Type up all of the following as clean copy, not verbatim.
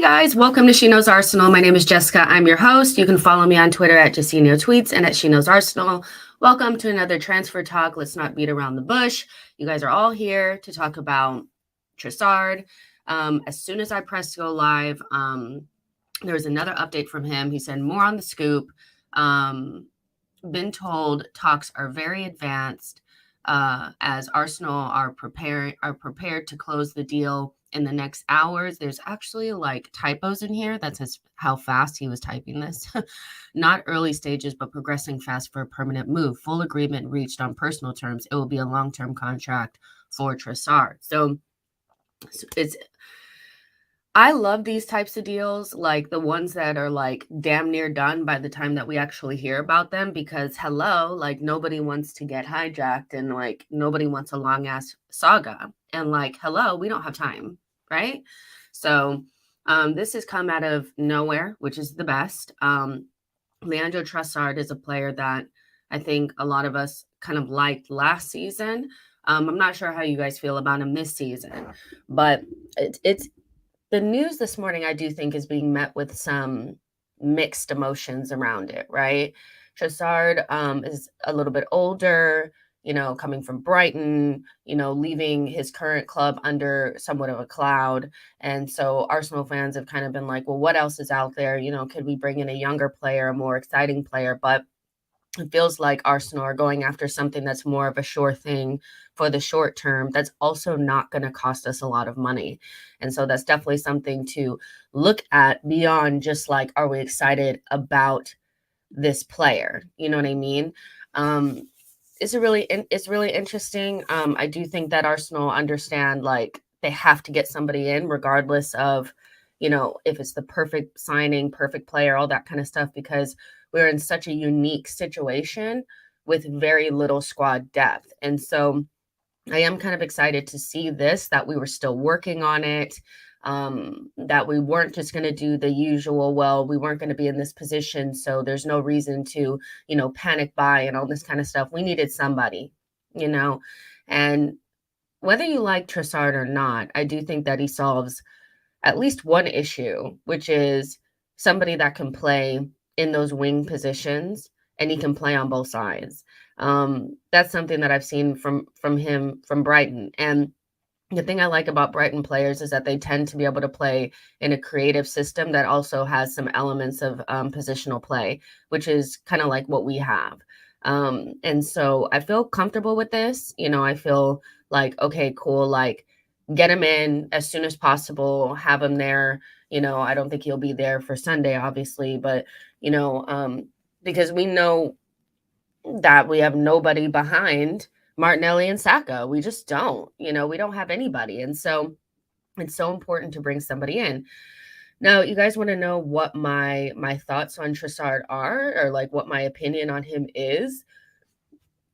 guys, welcome to She Knows Arsenal. My name is Jessica. I'm your host. You can follow me on Twitter at JessinoTweets and at She Knows Arsenal. Welcome to another transfer talk. Let's not beat around the bush. You guys are all here to talk about Trossard. As soon as I pressed go live, there was another update from him. He said more on the scoop. Been told talks are very advanced as Arsenal are prepared to close the deal in the next hours. There's actually like typos in here. That's how fast he was typing this. Not early stages, but progressing fast for a permanent move. Full agreement reached on personal terms. It will be a long-term contract for Trossard. So I love these types of deals, like the ones that are like damn near done by the time that we actually hear about them, because hello, like nobody wants to get hijacked and like nobody wants a long ass saga. And like, hello, we don't have time, right? So this has come out of nowhere, which is the best. Leandro Trossard is a player that I think a lot of us kind of liked last season. I'm not sure how you guys feel about him this season, but it's the news this morning, I do think, is being met with some mixed emotions around it, right? Trossard is a little bit older, coming from Brighton, leaving his current club under somewhat of a cloud. And so Arsenal fans have kind of been like, well, what else is out there? Could we bring in a younger player, a more exciting player? But it feels like Arsenal are going after something that's more of a sure thing for the short term that's also not going to cost us a lot of money. And so that's definitely something to look at beyond just like, are we excited about this player? You know what I mean? It's really interesting. I do think that Arsenal understand like they have to get somebody in regardless of, if it's the perfect signing, perfect player, all that kind of stuff, because we're in such a unique situation with very little squad depth. And so I am kind of excited to see this, that we were still working on it, that we weren't just going to do the usual, well, we weren't going to be in this position, so there's no reason to, panic buy and all this kind of stuff. We needed somebody, and whether you like Trossard or not, I do think that he solves at least one issue, which is somebody that can play in those wing positions, and he can play on both sides. That's something that I've seen from him from Brighton. And the thing I like about Brighton players is that they tend to be able to play in a creative system that also has some elements of positional play, which is kind of like what we have. And so I feel comfortable with this. I feel like, okay, cool. Like, get him in as soon as possible, have him there. I don't think he'll be there for Sunday, obviously, but, because we know that we have nobody behind Martinelli and Saka. We just don't, we don't have anybody. And so it's so important to bring somebody in. Now, you guys want to know what my thoughts on Trossard are, or like what my opinion on him is.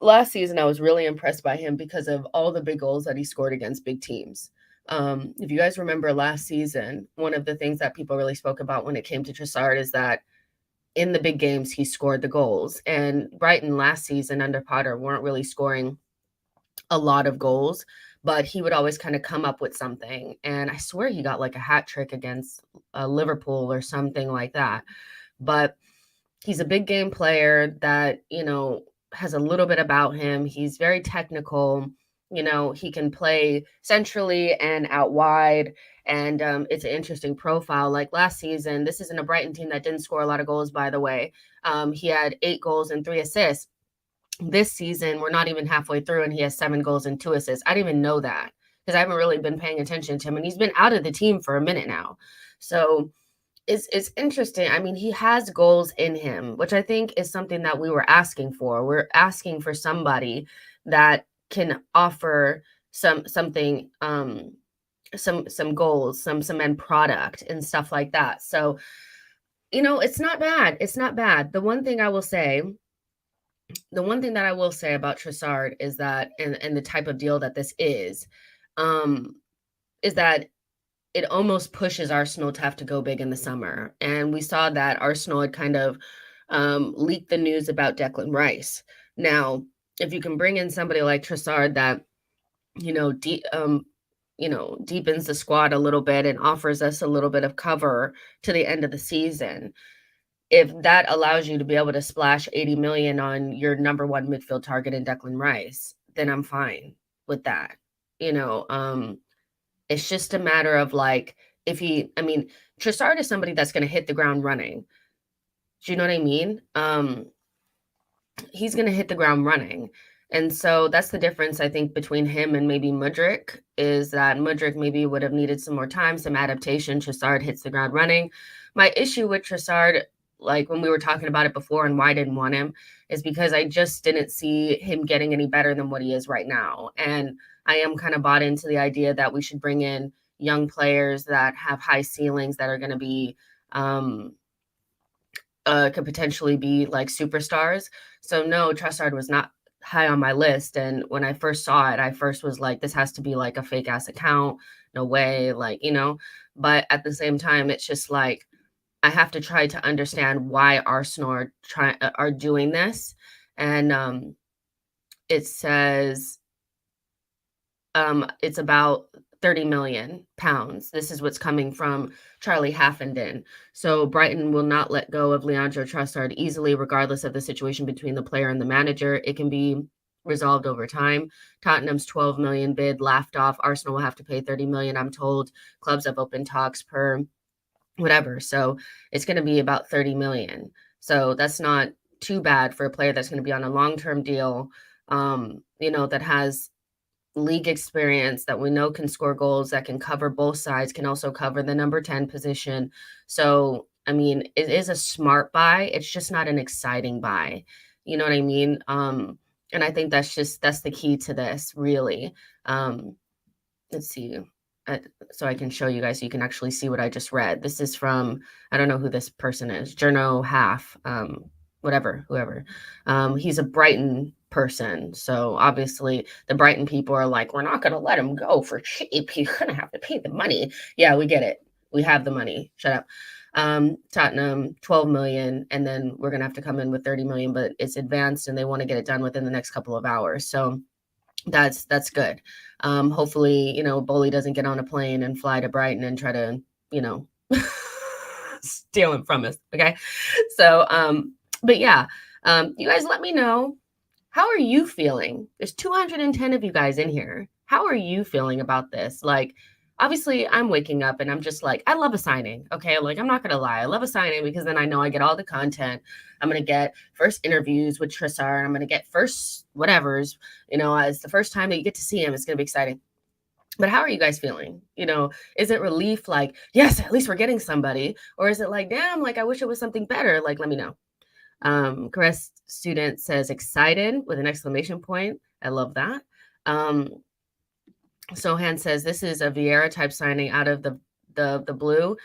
Last season, I was really impressed by him because of all the big goals that he scored against big teams. If you guys remember last season, one of the things that people really spoke about when it came to Trossard is that in the big games, he scored the goals. And Brighton last season under Potter weren't really scoring a lot of goals, but he would always kind of come up with something. And I swear he got like a hat trick against Liverpool or something like that. But he's a big game player that, has a little bit about him. He's very technical. He can play centrally and out wide. And it's an interesting profile. Like last season, this isn't a Brighton team that didn't score a lot of goals, by the way. He had 8 goals and 3 assists. This season, we're not even halfway through, and he has 7 goals and 2 assists. I didn't even know that because I haven't really been paying attention to him. And he's been out of the team for a minute now. So it's interesting. I mean, he has goals in him, which I think is something that we were asking for. We're asking for somebody that can offer something, some goals, some end product and stuff like that. So, it's not bad. It's not bad. The one thing that I will say about Trossard is that, and the type of deal that this is that it almost pushes Arsenal to have to go big in the summer. And we saw that Arsenal had kind of leaked the news about Declan Rice. Now, if you can bring in somebody like Trossard that, deepens the squad a little bit and offers us a little bit of cover to the end of the season. If that allows you to be able to splash 80 million on your number one midfield target in Declan Rice, then I'm fine with that. It's just a matter of like, Trossard is somebody that's going to hit the ground running. Do you know what I mean? He's going to hit the ground running. And so that's the difference, I think, between him and maybe Mudryk, is that Mudryk maybe would have needed some more time, some adaptation. Trossard hits the ground running. My issue with Trossard, like when we were talking about it before and why I didn't want him, is because I just didn't see him getting any better than what he is right now. And I am kind of bought into the idea that we should bring in young players that have high ceilings that are going to be could potentially be like superstars. So no, Trossard was not high on my list. And when I first saw it, I first was like, this has to be like a fake ass account. No way, but at the same time, it's just like, I have to try to understand why Arsenal are doing this. And it says it's about 30 million pounds. This is what's coming from Charlie Haffenden. So Brighton will not let go of Leandro Trossard easily, regardless of the situation between the player and the manager. It can be resolved over time. Tottenham's 12 million bid laughed off. Arsenal will have to pay 30 million. I'm told clubs have open talks per whatever. So it's going to be about 30 million. So that's not too bad for a player that's going to be on a long-term deal, that has league experience, that we know can score goals, that can cover both sides, can also cover the number 10 position. So, it is a smart buy. It's just not an exciting buy. You know what I mean? And I think that's the key to this, really. Let's see. So I can show you guys so you can actually see what I just read. This is from, I don't know who this person is, Journo Half, whoever. He's a Brighton person. So obviously the Brighton people are like, we're not going to let him go for cheap. He's going to have to pay the money. Yeah, we get it. We have the money. Shut up. Tottenham, 12 million. And then we're going to have to come in with 30 million, but it's advanced and they want to get it done within the next couple of hours. So that's good. Hopefully, Bowley doesn't get on a plane and fly to Brighton and try to, steal him from us. Okay. So, but yeah, you guys let me know. How are you feeling? There's 210 of you guys in here. How are you feeling about this? Like, obviously I'm waking up and I'm just like, I love a signing. Okay. Like, I'm not going to lie. I love a signing because then I know I get all the content. I'm going to get first interviews with Trossard. I'm going to get first whatevers, it's the first time that you get to see him. It's going to be exciting. But how are you guys feeling? Is it relief? Like, yes, at least we're getting somebody, or is it like, damn, like, I wish it was something better. Like, let me know. Caress student says excited with an exclamation point. I love that. Sohan says this is a Vieira type signing out of the blue.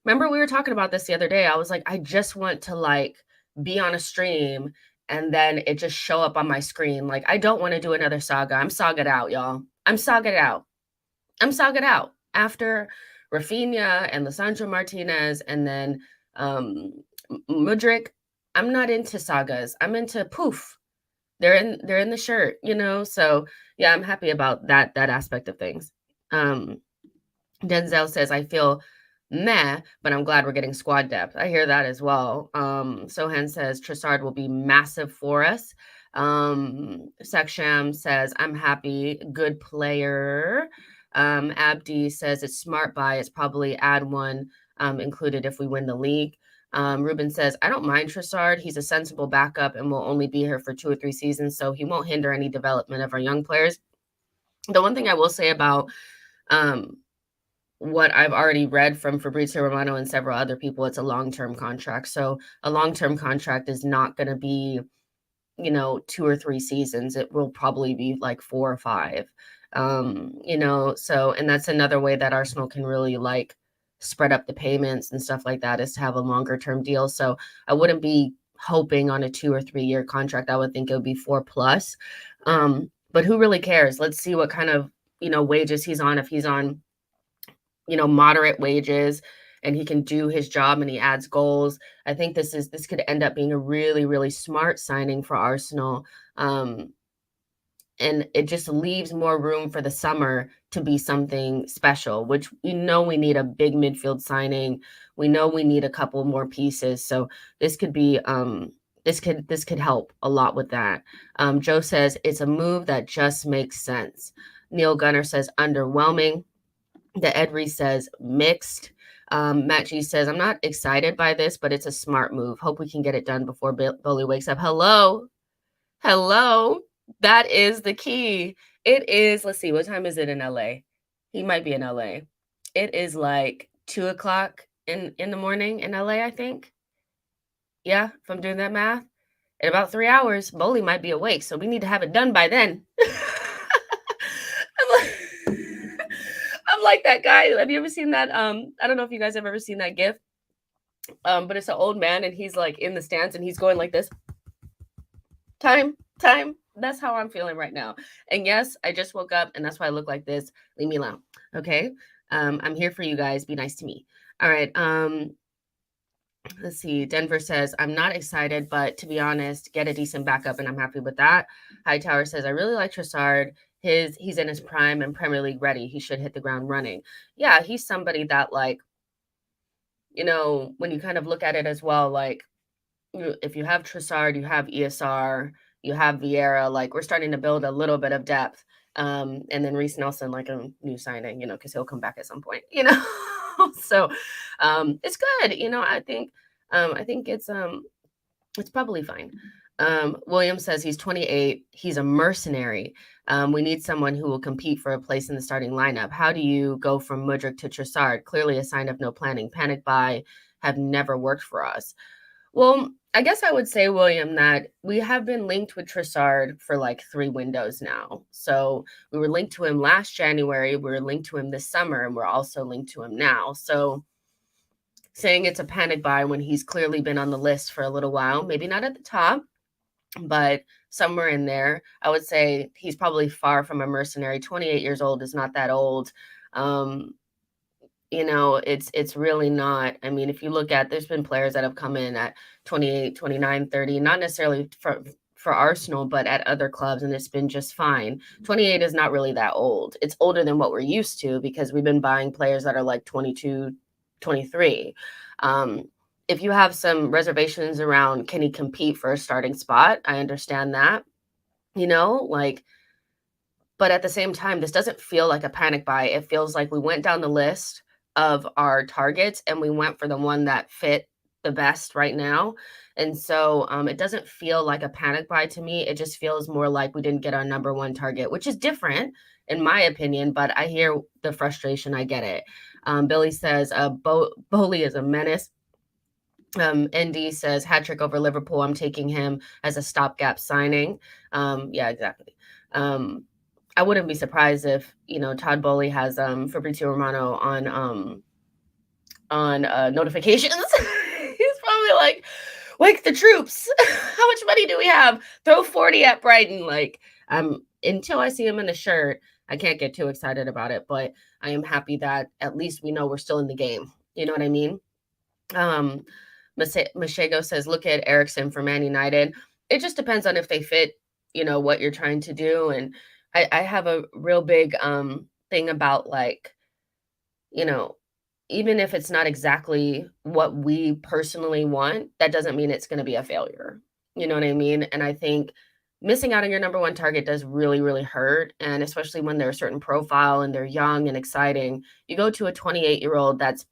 Remember we were talking about this the other day. I was like, I just want to like be on a stream and then it just show up on my screen. Like, I don't want to do another saga. I'm sagged out, y'all. I'm sagged out. After Rafinha and Lisandro Martinez and then Mudryk, I'm not into sagas. I'm into poof. They're in the shirt, So yeah, I'm happy about that aspect of things. Denzel says, I feel meh, but I'm glad we're getting squad depth. I hear that as well. Sohan says Trossard will be massive for us. Saksham says, I'm happy. Good player. Abdi says it's smart buy. It's probably add one included if we win the league. Ruben says, I don't mind Trossard. He's a sensible backup and will only be here for 2 or 3 seasons, so he won't hinder any development of our young players. The one thing I will say about what I've already read from Fabrizio Romano and several other people, it's a long-term contract. So a long-term contract is not going to be, 2 or 3 seasons. It will probably be like 4 or 5. So, and that's another way that Arsenal can really like spread up the payments and stuff like that, is to have a longer term deal. So I wouldn't be hoping on a 2 or 3 year contract. I would think it would be 4+. But who really cares? Let's see what kind of, wages he's on. If he's on, moderate wages and he can do his job and he adds goals, I think this could end up being a really, really smart signing for Arsenal. And it just leaves more room for the summer to be something special, which we know we need a big midfield signing. We know we need a couple more pieces. So this could be this could help a lot with that. Joe says it's a move that just makes sense. Neil Gunner says underwhelming. The Edry says mixed. Matt G says, I'm not excited by this, but it's a smart move. Hope we can get it done before Bully wakes up. Hello. That is the key. It is, let's see, what time is it in LA? He might be in LA. It is like 2 o'clock in the morning in LA, I think. Yeah, if I'm doing that math. In about 3 hours, Bully might be awake, so we need to have it done by then. I'm like that guy. Have you ever seen that? I don't know if you guys have ever seen that GIF. But it's an old man and he's like in the stands and he's going like this. Time. That's how I'm feeling right now. And yes, I just woke up and that's why I look like this. Leave me alone. Okay. I'm here for you guys. Be nice to me. All right. Let's see. Denver says, I'm not excited, but to be honest, get a decent backup and I'm happy with that. Hightower says, I really like Trossard. He's in his prime and Premier League ready. He should hit the ground running. Yeah, he's somebody that, like, you know, when you kind of look at it as well, like, if you have Trossard, you have ESR, you have Vieira, like, we're starting to build a little bit of depth. And then Reece Nelson, like a new signing, you know, because he'll come back at some point, you know. So it's good, you know. I think it's probably fine. William says he's 28. He's a mercenary. We need someone who will compete for a place in the starting lineup. How do you go from Mudryk to Trossard? Clearly a sign of no planning. Panic buy have never worked for us. Well, I guess I would say, William, that we have been linked with Trossard for like 3 windows now. So we were linked to him last January. We were linked to him this summer, and we're also linked to him now. So saying it's a panic buy when he's clearly been on the list for a little while, maybe not at the top, but somewhere in there, I would say he's probably far from a mercenary. 28 years old is not that old. You know, it's really not. I mean, if you look at, there's been players that have come in at 28, 29, 30, not necessarily for Arsenal, but at other clubs, and it's been just fine. 28 is not really that old. It's older than what we're used to because we've been buying players that are like 22, 23. If you have some reservations around can he compete for a starting spot, I understand that, you know, like, but at the same time, this doesn't feel like a panic buy. It feels like we went down the list of our targets and we went for the one that fit the best right now. And so it doesn't feel like a panic buy to me. It just feels more like we didn't get our number one target, which is different in my opinion, but I hear the frustration. I get it. Billy says, Bowley is a menace. ND says, hat trick over Liverpool. I'm taking him as a stopgap signing. Yeah, exactly. I wouldn't be surprised if, you know, Todd Bowley has Fabrizio Romano on notifications. He's probably like, wake the troops. How much money do we have? Throw 40 at Brighton. Like, until I see him in a shirt, I can't get too excited about it. But I am happy that at least we know we're still in the game. You know what I mean? Machego says, look at Eriksen for Man United. It just depends on if they fit, you know, what you're trying to do. And I have a real big thing about, like, you know, even if it's not exactly what we personally want, that doesn't mean it's going to be a failure. You know what I mean? And I think missing out on your number one target does really, really hurt. And especially when they're a certain profile and they're young and exciting, you go to a 28-year-old that's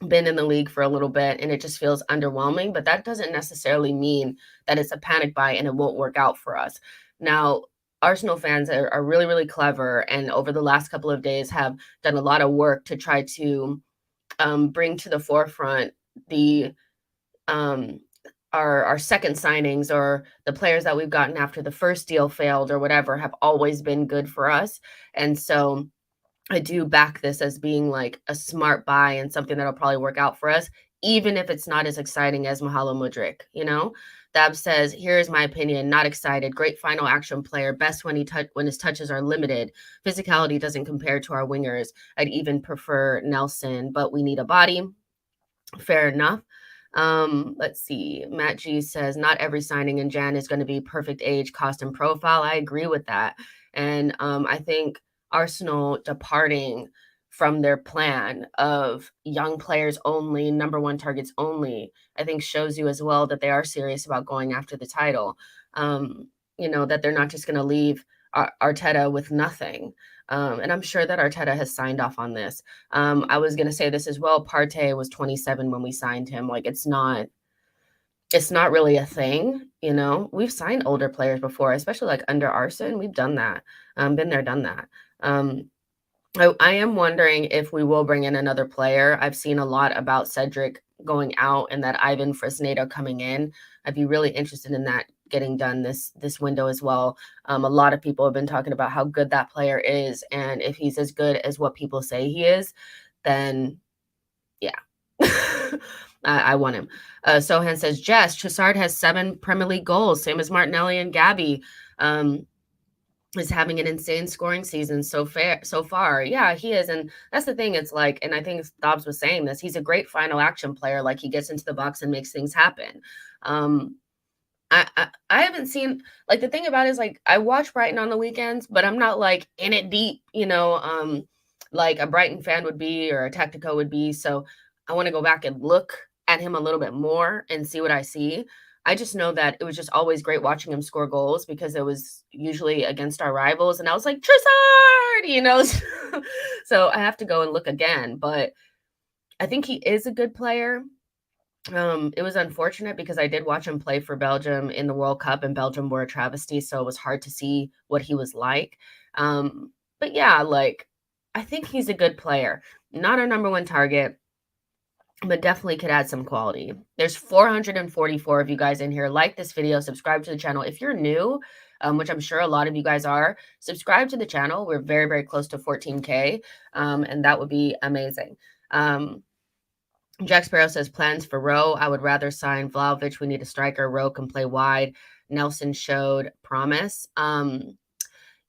been in the league for a little bit and it just feels underwhelming, but that doesn't necessarily mean that it's a panic buy and it won't work out for us. Now, Arsenal fans are really, really clever, and over the last couple of days have done a lot of work to try to bring to the forefront the our second signings, or the players that we've gotten after the first deal failed or whatever have always been good for us. And so I do back this as being like a smart buy and something that'll probably work out for us, even if it's not as exciting as Mahalo Mudryk, you know? Dab says, here's my opinion, not excited. Great final action player, best when his touches are limited. Physicality doesn't compare to our wingers. I'd even prefer Nelson, but we need a body. Fair enough. Let's see. Matt G says, not every signing in Jan is going to be perfect age, cost, and profile. I agree with that. And I think Arsenal departing from their plan of young players only, number one targets only, I think shows you as well that they are serious about going after the title. That they're not just going to leave Arteta with nothing. And I'm sure that Arteta has signed off on this. I was going to say this as well. Partey was 27 when we signed him. Like, it's not really a thing. We've signed older players before, especially like under Arsene. We've done that. Been there, done that. I am wondering if we will bring in another player. I've seen a lot about Cedric going out and that Ivan Fresneda coming in. I'd be really interested in that getting done this window as well. A lot of people have been talking about how good that player is, and if he's as good as what people say he is, then yeah. I want him. Sohan says, Jess, Trossard has 7 Premier League goals, same as Martinelli and Gabby. Is having an insane scoring season so far. Yeah, he is. And that's the thing. It's like, and I think Dobbs was saying this, he's a great final action player. Like, he gets into the box and makes things happen. I haven't seen, like, the thing about it is, like, I watch Brighton on the weekends, but I'm not like in it deep, like a Brighton fan would be or a Tactico would be. So I want to go back and look at him a little bit more and see what I see. I just know that it was just always great watching him score goals because it was usually against our rivals. And I was like, Trossard, So I have to go and look again. But I think he is a good player. It was unfortunate because I did watch him play for Belgium in the World Cup, and Belgium were a travesty. So it was hard to see what he was like. But yeah, like, I think he's a good player. Not our number one target, but definitely could add some quality. There's 444 of you guys in here. Like this video, subscribe to the channel. If you're new, which I'm sure a lot of you guys are, subscribe to the channel. We're very, very close to 14K, and that would be amazing. Jack Sparrow says, plans for Rowe. I would rather sign Vlahovic. We need a striker. Rowe can play wide. Nelson showed promise.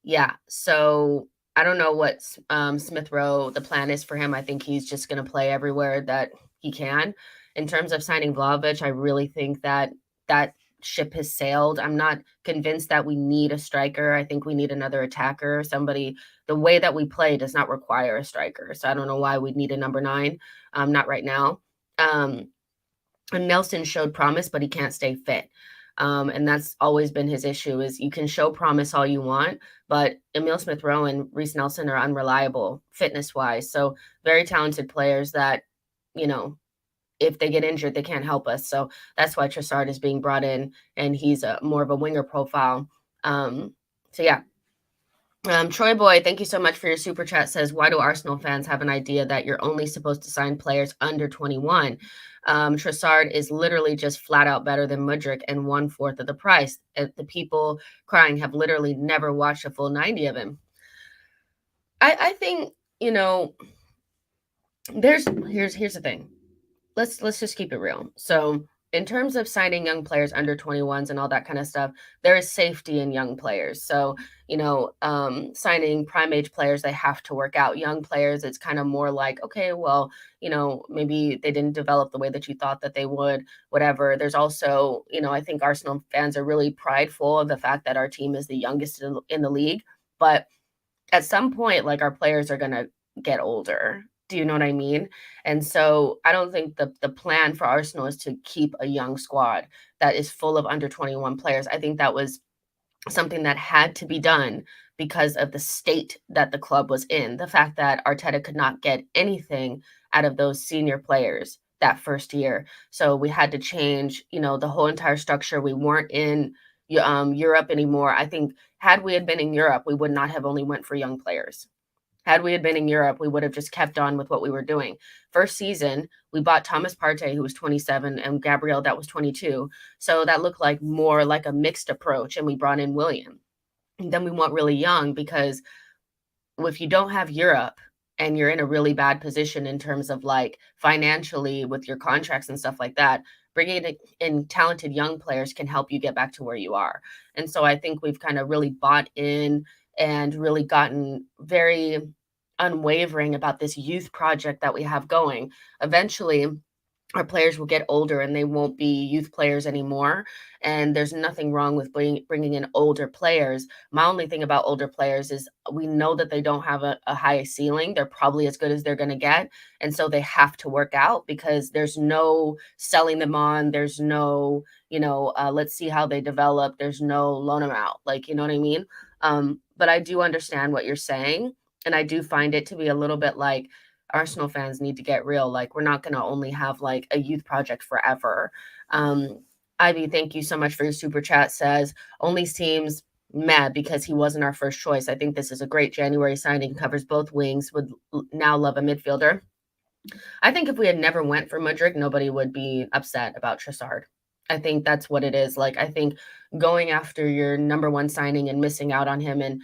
Yeah, so I don't know what Smith Rowe, the plan is for him. I think he's just going to play everywhere that he can. In terms of signing Vlahovic, I really think that ship has sailed. I'm not convinced that we need a striker. I think we need another attacker, somebody. The way that we play does not require a striker. So I don't know why we'd need a number 9. Not right now. And Nelson showed promise, but he can't stay fit. And that's always been his issue, is you can show promise all you want, but Emile Smith-Rowe and Reece Nelson are unreliable fitness-wise. So very talented players that, if they get injured, they can't help us. So that's why Trossard is being brought in, and he's more of a winger profile. So yeah. Troy Boy, thank you so much for your super chat. Says, why do Arsenal fans have an idea that you're only supposed to sign players under 21? Trossard is literally just flat out better than Mudryk and 1/4 of the price. The people crying have literally never watched a full 90 of him. I think, here's the thing. Let's just keep it real. So in terms of signing young players under 21s and all that kind of stuff, there is safety in young players. So, signing prime age players, they have to work out. Young players, it's kind of more like, okay, well, maybe they didn't develop the way that you thought that they would, whatever. There's also, I think Arsenal fans are really prideful of the fact that our team is the youngest in the league. But at some point, like, our players are going to get older. Do you know what I mean? And so I don't think the plan for Arsenal is to keep a young squad that is full of under 21 players. I think that was something that had to be done because of the state that the club was in. The fact that Arteta could not get anything out of those senior players that first year. So we had to change, the whole entire structure. We weren't in Europe anymore. I think had we had been in Europe, we would not have only went for young players. Had we had been in Europe, we would have just kept on with what we were doing. First season, we bought Thomas Partey, who was 27, and Gabriel, that was 22. So that looked like more like a mixed approach, and we brought in Willian. And then we went really young because if you don't have Europe and you're in a really bad position in terms of like financially with your contracts and stuff like that, bringing in talented young players can help you get back to where you are. And so I think we've kind of really bought in and really gotten very unwavering about this youth project that we have going. Eventually, our players will get older and they won't be youth players anymore. And there's nothing wrong with bringing in older players. My only thing about older players is we know that they don't have a high ceiling. They're probably as good as they're going to get. And so they have to work out because there's no selling them on. There's no, let's see how they develop. There's no loan them out. Like, you know what I mean? But I do understand what you're saying. And I do find it to be a little bit like, Arsenal fans need to get real. Like, we're not going to only have like a youth project forever. Ivy, thank you so much for your super chat. Says only seems mad because he wasn't our first choice. I think this is a great January signing. Covers both wings. Would now love a midfielder. I think if we had never went for Mudryk, nobody would be upset about Trossard. I think that's what it is. Like, I think going after your number one signing and missing out on him and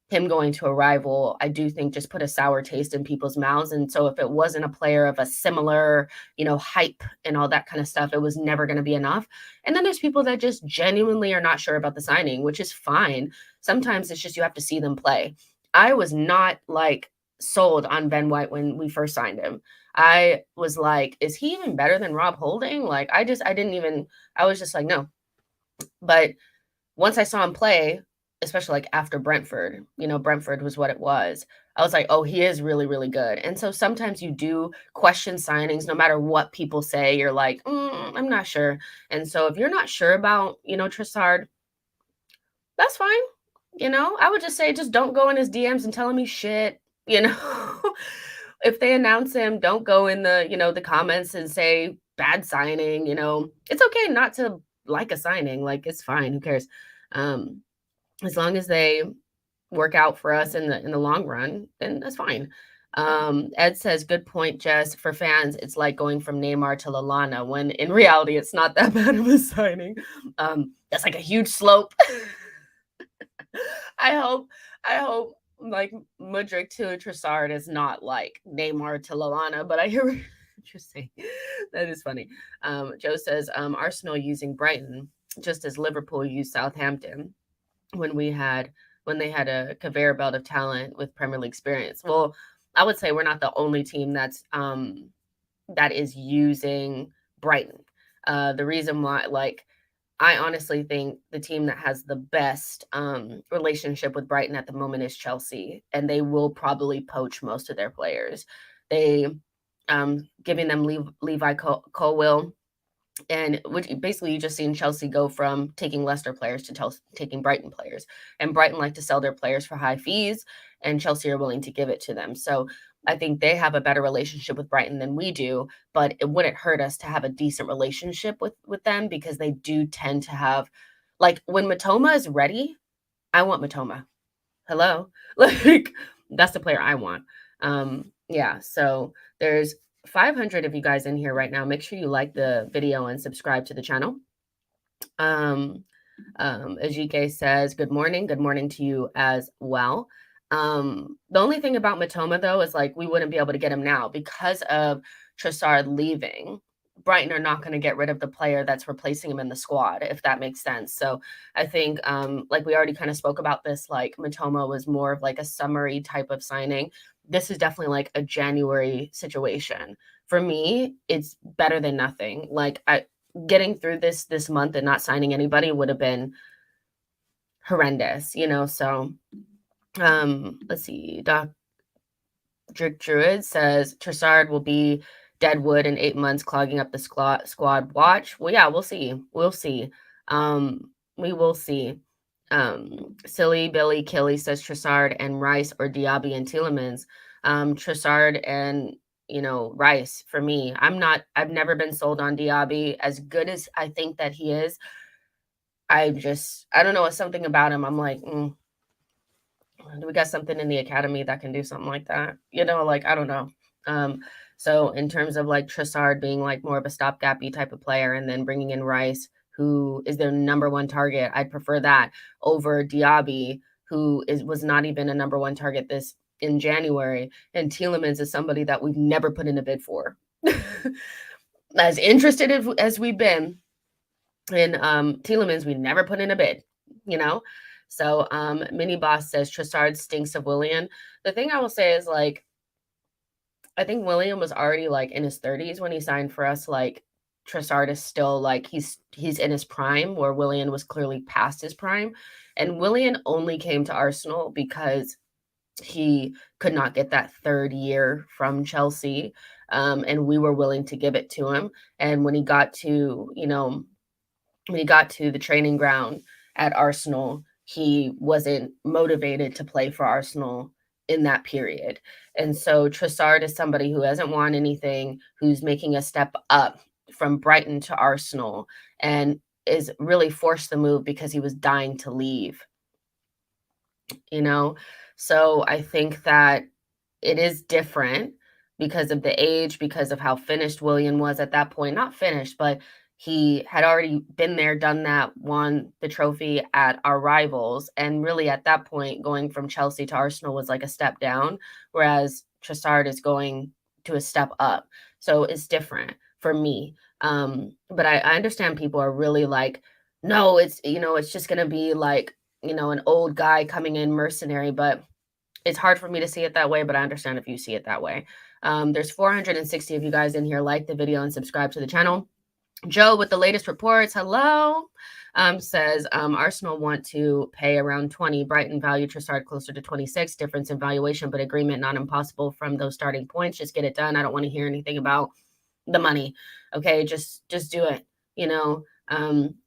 him going to a rival, I do think just put a sour taste in people's mouths. And so if it wasn't a player of a similar, hype and all that kind of stuff, it was never going to be enough. And then there's people that just genuinely are not sure about the signing, which is fine. Sometimes it's just you have to see them play. I was not like sold on Ben White when we first signed him. I was like, is he even better than Rob Holding? Like, I was just like, no. But once I saw him play, especially like after Brentford, Brentford was what it was. I was like, oh, he is really, really good. And so sometimes you do question signings, no matter what people say, you're like, I'm not sure. And so if you're not sure about, Trossard, that's fine. I would just say, just don't go in his DMs and telling me shit, if they announce him, don't go in the, the comments and say bad signing, it's okay not to like a signing. Like, it's fine. Who cares? As long as they work out for us in the long run, then that's fine. Ed says, good point, Jess. For fans, it's like going from Neymar to Lallana, when in reality, it's not that bad of a signing. That's like a huge slope. I hope like Mudryk to Trossard is not like Neymar to Lallana, but I hear what you're saying. That is funny. Joe says, Arsenal using Brighton just as Liverpool used Southampton when they had a conveyor belt of talent with Premier League experience. Well, I would say we're not the only team that is using Brighton. The reason why, like, I honestly think the team that has the best relationship with Brighton at the moment is Chelsea, and they will probably poach most of their players. They giving them Levi Colwill. And basically, you just seen Chelsea go from taking Leicester players to taking Brighton players. And Brighton like to sell their players for high fees, and Chelsea are willing to give it to them. So I think they have a better relationship with Brighton than we do, but it wouldn't hurt us to have a decent relationship with them, because they do tend to have, like, when Matoma is ready, I want Matoma. Hello? Like, that's the player I want. Yeah, so there's 500 of you guys in here right now. Make sure you like the video and subscribe to the channel. Ajike says, good morning to you as well. The only thing about Matoma, though, is like we wouldn't be able to get him now because of Trossard leaving. Brighton are not going to get rid of the player that's replacing him in the squad, if that makes sense. So I think, like we already kind of spoke about this, like Matoma was more of like a summary type of signing. This is definitely like a January situation. For me, it's better than nothing. Like, getting through this month and not signing anybody would have been horrendous, So let's see. Dr. Druid says Trossard will be dead wood in 8 months, clogging up the squad. Watch. Well, yeah, we'll see. We will see. Silly Billy Killy says Trossard and Rice, or Diaby and Tielemans. Trossard and Rice for me. I've never been sold on Diaby, as good as I think that he is. I don't know, it's something about him. I'm like, do we got something in the academy that can do something like that? Like, I don't know. So in terms of like Trossard being like more of a stopgappy type of player, and then bringing in Rice, who is their number one target, I'd prefer that over Diaby, who was not even a number one target in January. And Tielemans is somebody that we've never put in a bid for. As interested as we've been in Tielemans, we never put in a bid, So Mini Boss says Trossard stinks of Willian. The thing I will say is, like, I think Willian was already like in his 30s when he signed for us. Like Trossard is still like he's in his prime, where Willian was clearly past his prime. And Willian only came to Arsenal because he could not get that third year from Chelsea. And we were willing to give it to him. And when he got to, when he got to the training ground at Arsenal, he wasn't motivated to play for Arsenal in that period. And so Trossard is somebody who hasn't won anything, who's making a step up from Brighton to Arsenal, and is really forced the move because he was dying to leave. So I think that it is different because of the age, because of how finished Willian was at that point. Not finished, but he had already been there, done that, won the trophy at our rivals. And really at that point, going from Chelsea to Arsenal was like a step down, whereas Trossard is going to a step up. So it's different for me. But I understand people are really like, no, it's just going to be like, an old guy coming in mercenary, but it's hard for me to see it that way, but I understand if you see it that way. There's 460 of you guys in here. Like the video and subscribe to the channel. Joe with the latest reports. Hello. Says Arsenal want to pay around 20. Brighton value Trossard closer to 26. Difference in valuation, but agreement not impossible from those starting points. Just get it done. I don't want to hear anything about the money. Okay, just do it.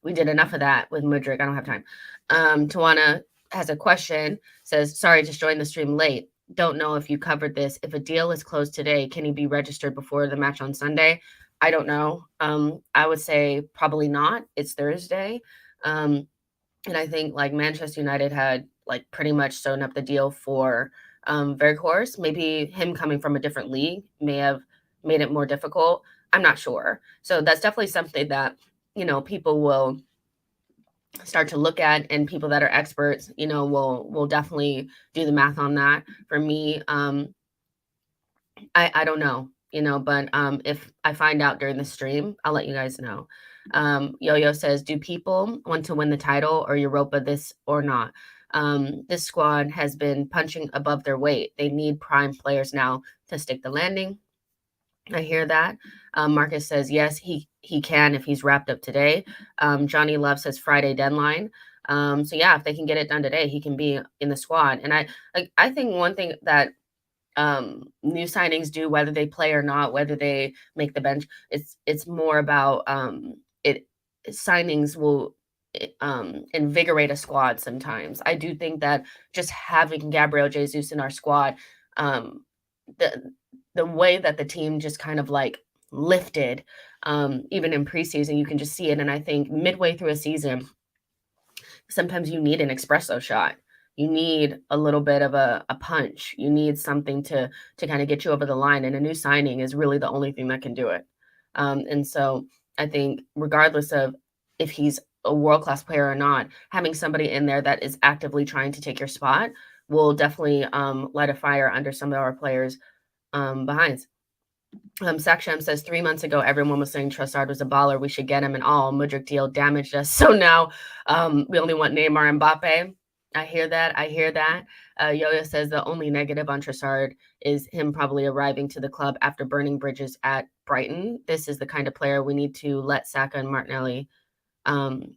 We did enough of that with Mudryk. I don't have time. Tawana has a question, says, sorry, just joined the stream late. Don't know if you covered this. If a deal is closed today, can he be registered before the match on Sunday? I don't know. I would say probably not. It's Thursday. And I think like Manchester United had like pretty much sewn up the deal for Verkhorst. Maybe him coming from a different league may have made it more difficult. I'm not sure. So that's definitely something that, people will start to look at, and people that are experts, will definitely do the math on that. For me, I don't know, but if I find out during the stream, I'll let you guys know. Yo-Yo says, do people want to win the title or Europa this or not? This squad has been punching above their weight. They need prime players now to stick the landing. I hear that. Marcus says, yes, he can if he's wrapped up today. Johnny Love says Friday deadline. So yeah, if they can get it done today, he can be in the squad. And I think one thing that new signings do, whether they play or not, whether they make the bench, it's more about signings will invigorate a squad sometimes. I do think that just having Gabriel Jesus in our squad, the way that the team just kind of like lifted, even in preseason, you can just see it. And I think midway through a season, sometimes you need an espresso shot. You need a little bit of a punch. You need something to kind of get you over the line. And a new signing is really the only thing that can do it. And so I think regardless of if he's a world-class player or not, having somebody in there that is actively trying to take your spot will definitely light a fire under some of our players' behinds. Saksham says 3 months ago, everyone was saying Trossard was a baller. We should get him and all. Mudryk deal damaged us. So now we only want Neymar and Mbappe. I hear that. Yo-Yo says the only negative on Trossard is him probably arriving to the club after burning bridges at Brighton. This is the kind of player we need to let Saka and Martinelli.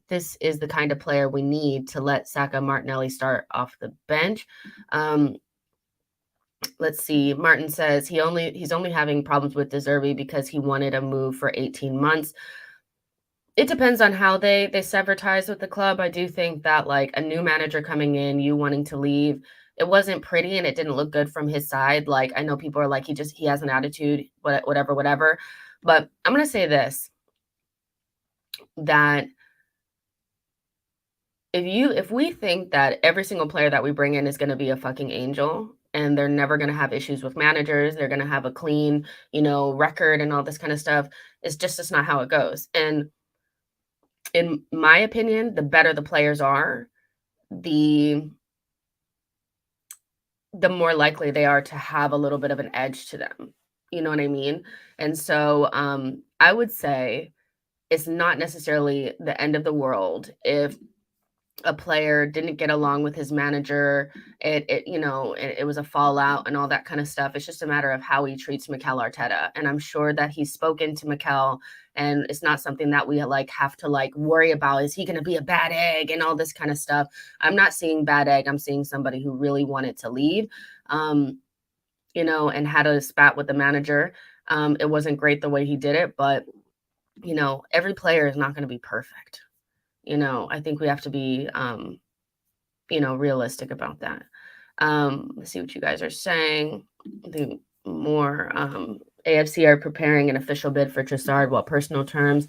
This is the kind of player we need to let Saka Martinelli start off the bench. Let's see. Martin says he's only having problems with De Zerbi because he wanted a move for 18 months. It depends on how they sever ties with the club. I do think that like a new manager coming in, you wanting to leave, it wasn't pretty and it didn't look good from his side. Like I know people are like he has an attitude, whatever. But I'm gonna say this, that if we think that every single player that we bring in is going to be a fucking angel and they're never going to have issues with managers, they're going to have a clean, record and all this kind of stuff, it's just not how it goes. And in my opinion, the better the players are, the more likely they are to have a little bit of an edge to them. You know what I mean? And so I would say it's not necessarily the end of the world if a player didn't get along with his manager, it was a fallout and all that kind of stuff. It's just a matter of how he treats Mikel Arteta. And I'm sure that he's spoken to Mikel, and it's not something that we have to worry about. Is he going to be a bad egg and all this kind of stuff? I'm not seeing bad egg. I'm seeing somebody who really wanted to leave, and had a spat with the manager. It wasn't great the way he did it, but every player is not going to be perfect. I think we have to be, realistic about that. Let's see what you guys are saying. The more AFC are preparing an official bid for Trossard, while personal terms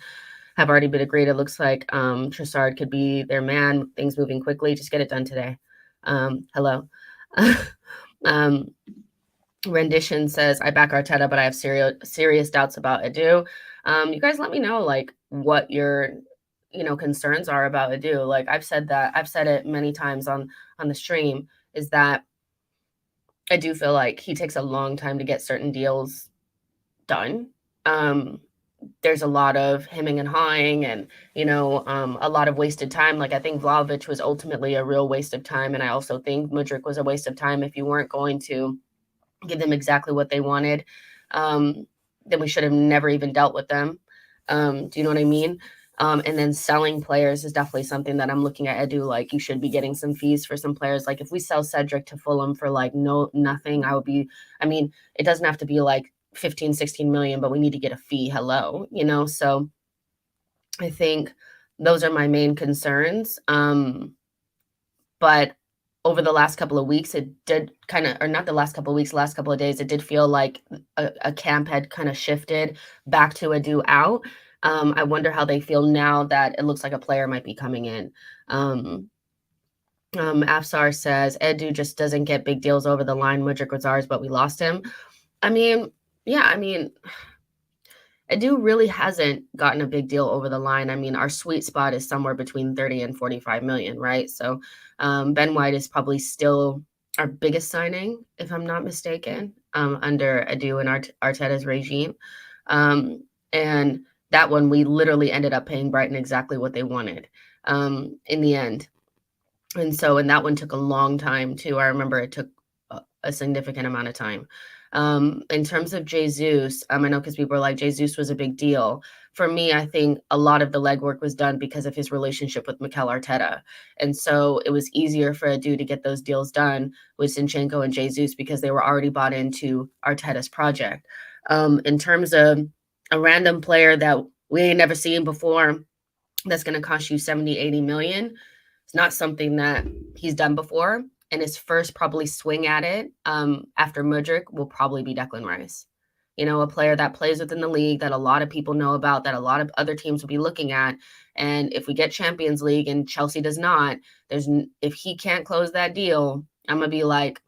have already been agreed. It looks like Trossard could be their man. Things moving quickly. Just get it done today. Hello. Rendition says, I back Arteta, but I have serious doubts about Edu. You guys let me know what your concerns are about Edu. I've said it many times on the stream, is that I do feel like he takes a long time to get certain deals done. There's a lot of hemming and hawing, and a lot of wasted time. I think Vlahovic was ultimately a real waste of time, and I also think Mudryk was a waste of time. If you weren't going to give them exactly what they wanted, then we should have never even dealt with them. Do you know what I mean? And then selling players is definitely something that I'm looking at. Edu, you should be getting some fees for some players. If we sell Cedric to Fulham for nothing, it doesn't have to be 15, 16 million, but we need to get a fee. Hello, so I think those are my main concerns. But over the last couple of weeks, it did not the last couple of weeks, last couple of days, it did feel like a camp had kind of shifted back to Edu out. I wonder how they feel now that it looks like a player might be coming in. Afsar says, Edu just doesn't get big deals over the line. Mudryk was ours, but we lost him. Edu really hasn't gotten a big deal over the line. Our sweet spot is somewhere between 30 and 45 million, right? So Ben White is probably still our biggest signing, if I'm not mistaken, under Edu and Arteta's regime. And that one, we literally ended up paying Brighton exactly what they wanted in the end. And that one took a long time too. I remember it took a significant amount of time. In terms of Jesus, I know because people are like, Jesus was a big deal. For me, I think a lot of the legwork was done because of his relationship with Mikel Arteta. And so it was easier for Edu to get those deals done with Zinchenko and Jesus because they were already bought into Arteta's project. In terms of a random player that we ain't never seen before that's going to cost you 70, 80 million, it's not something that he's done before. And his first probably swing at it after Mudryk will probably be Declan Rice. A player that plays within the league that a lot of people know about, that a lot of other teams will be looking at. And if we get Champions League and Chelsea does not, if he can't close that deal, I'm going to be like,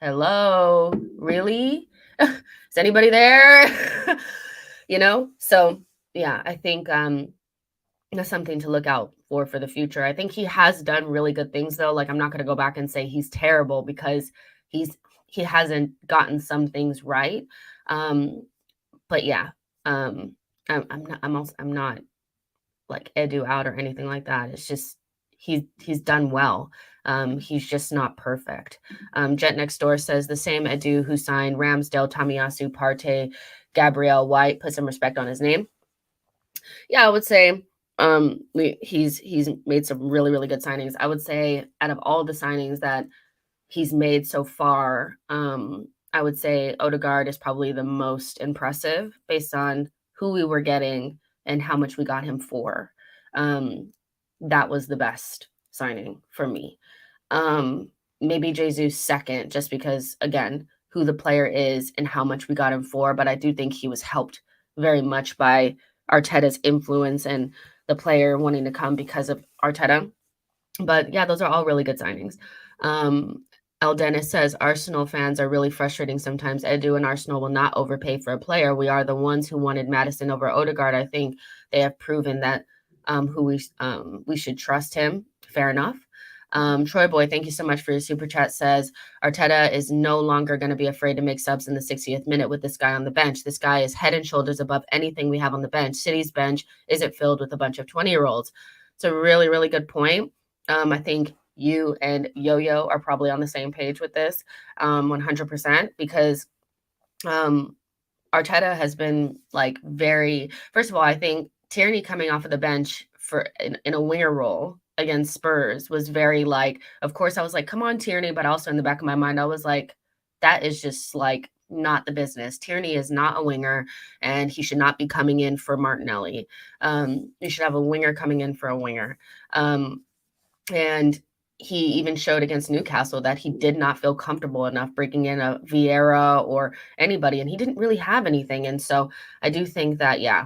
hello, really? Is anybody there? So yeah, I think that's something to look out for the future. I think he has done really good things though. I'm not going to go back and say he's terrible because he hasn't gotten some things right. But yeah, I'm not like Edu out or anything like that. It's just he's done well. He's just not perfect. Jet Next Door says the same Edu who signed Ramsdale, Tomiyasu, Partey, Gabriel, White, put some respect on his name. Yeah, I would say he's made some really, really good signings. I would say out of all the signings that he's made so far, I would say Odegaard is probably the most impressive based on who we were getting and how much we got him for. That was the best signing for me. Maybe Jesus second, just because, again, who the player is and how much we got him for. But I do think he was helped very much by Arteta's influence and the player wanting to come because of Arteta. But yeah, those are all really good signings. El Dennis says, Arsenal fans are really frustrating sometimes. Edu and Arsenal will not overpay for a player. We are the ones who wanted Maddison over Odegaard. I think they have proven that we should trust him. Fair enough. Troy Boy, thank you so much for your super chat, says Arteta is no longer going to be afraid to make subs in the 60th minute with this guy on the bench. This guy is head and shoulders above anything we have on the bench. City's bench isn't filled with a bunch of 20-year-olds. It's a really, really good point. I think you and Yo-Yo are probably on the same page with this, 100%, because Arteta has been like very. First of all, I think Tierney coming off of the bench in a winger role against Spurs was very like. Of course, I was like, "Come on, Tierney," but also in the back of my mind, I was like, "That is just like not the business. Tierney is not a winger, and he should not be coming in for Martinelli. You should have a winger coming in for a winger." And he even showed against Newcastle that he did not feel comfortable enough breaking in a Vieira or anybody, and he didn't really have anything. And so I do think that, yeah,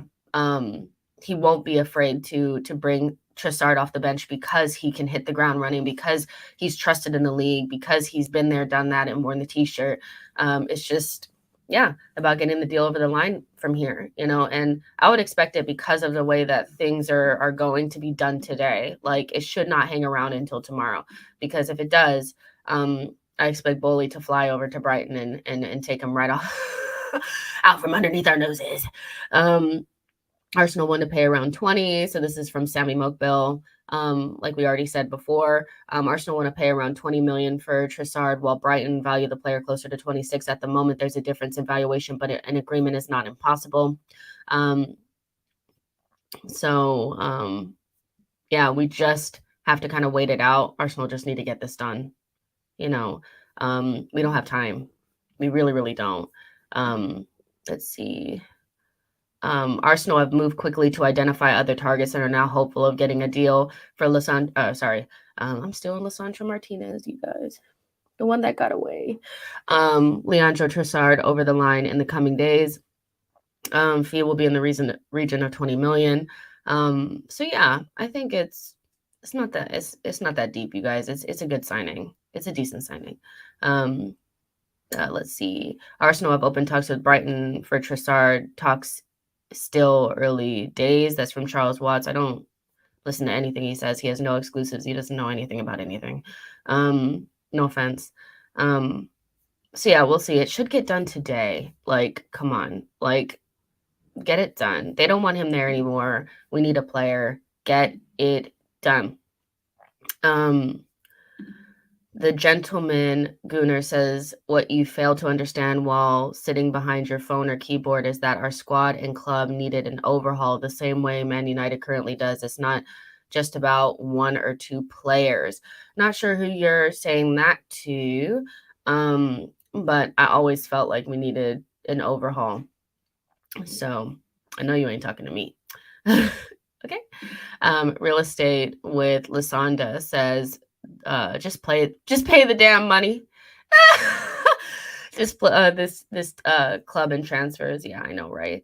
he won't be afraid to bring Trossard off the bench because he can hit the ground running, because he's trusted in the league, because he's been there, done that, and worn the t-shirt. It's just, yeah, about getting the deal over the line from here, and I would expect it because of the way that things are going to be done today. Like, it should not hang around until tomorrow, because if it does, I expect Bowley to fly over to Brighton and take him right off out from underneath our noses. Arsenal want to pay around 20. So this is from Sammy Mokbil. Like we already said before, Arsenal want to pay around 20 million for Trossard, while Brighton value the player closer to 26. At the moment, there's a difference in valuation, but an agreement is not impossible. Yeah, we just have to kind of wait it out. Arsenal just need to get this done. We don't have time. We really, really don't. Let's see. Arsenal have moved quickly to identify other targets and are now hopeful of getting a deal for I'm still in Lisandro Martinez, you guys. The one that got away. Leandro Trossard over the line in the coming days. Fee will be in the region of 20 million. So yeah, I think it's not that deep, you guys. It's a good signing. It's a decent signing. Let's see. Arsenal have open talks with Brighton for Trossard. Talks still early days. That's from Charles Watts. I don't listen to anything he says. He has no exclusives. He doesn't know anything about anything. No offense. So yeah, we'll see. It should get done today. Like, come on. Like, get it done. They don't want him there anymore. We need a player. Get it done. The gentleman Gunnar says, what you fail to understand while sitting behind your phone or keyboard is that our squad and club needed an overhaul the same way Man United currently does. It's not just about one or two players. Not sure who you're saying that to, but I always felt like we needed an overhaul. So I know you ain't talking to me. Okay. Real estate with Lasanda says, just pay the damn money. This club and transfers. Yeah, I know, right?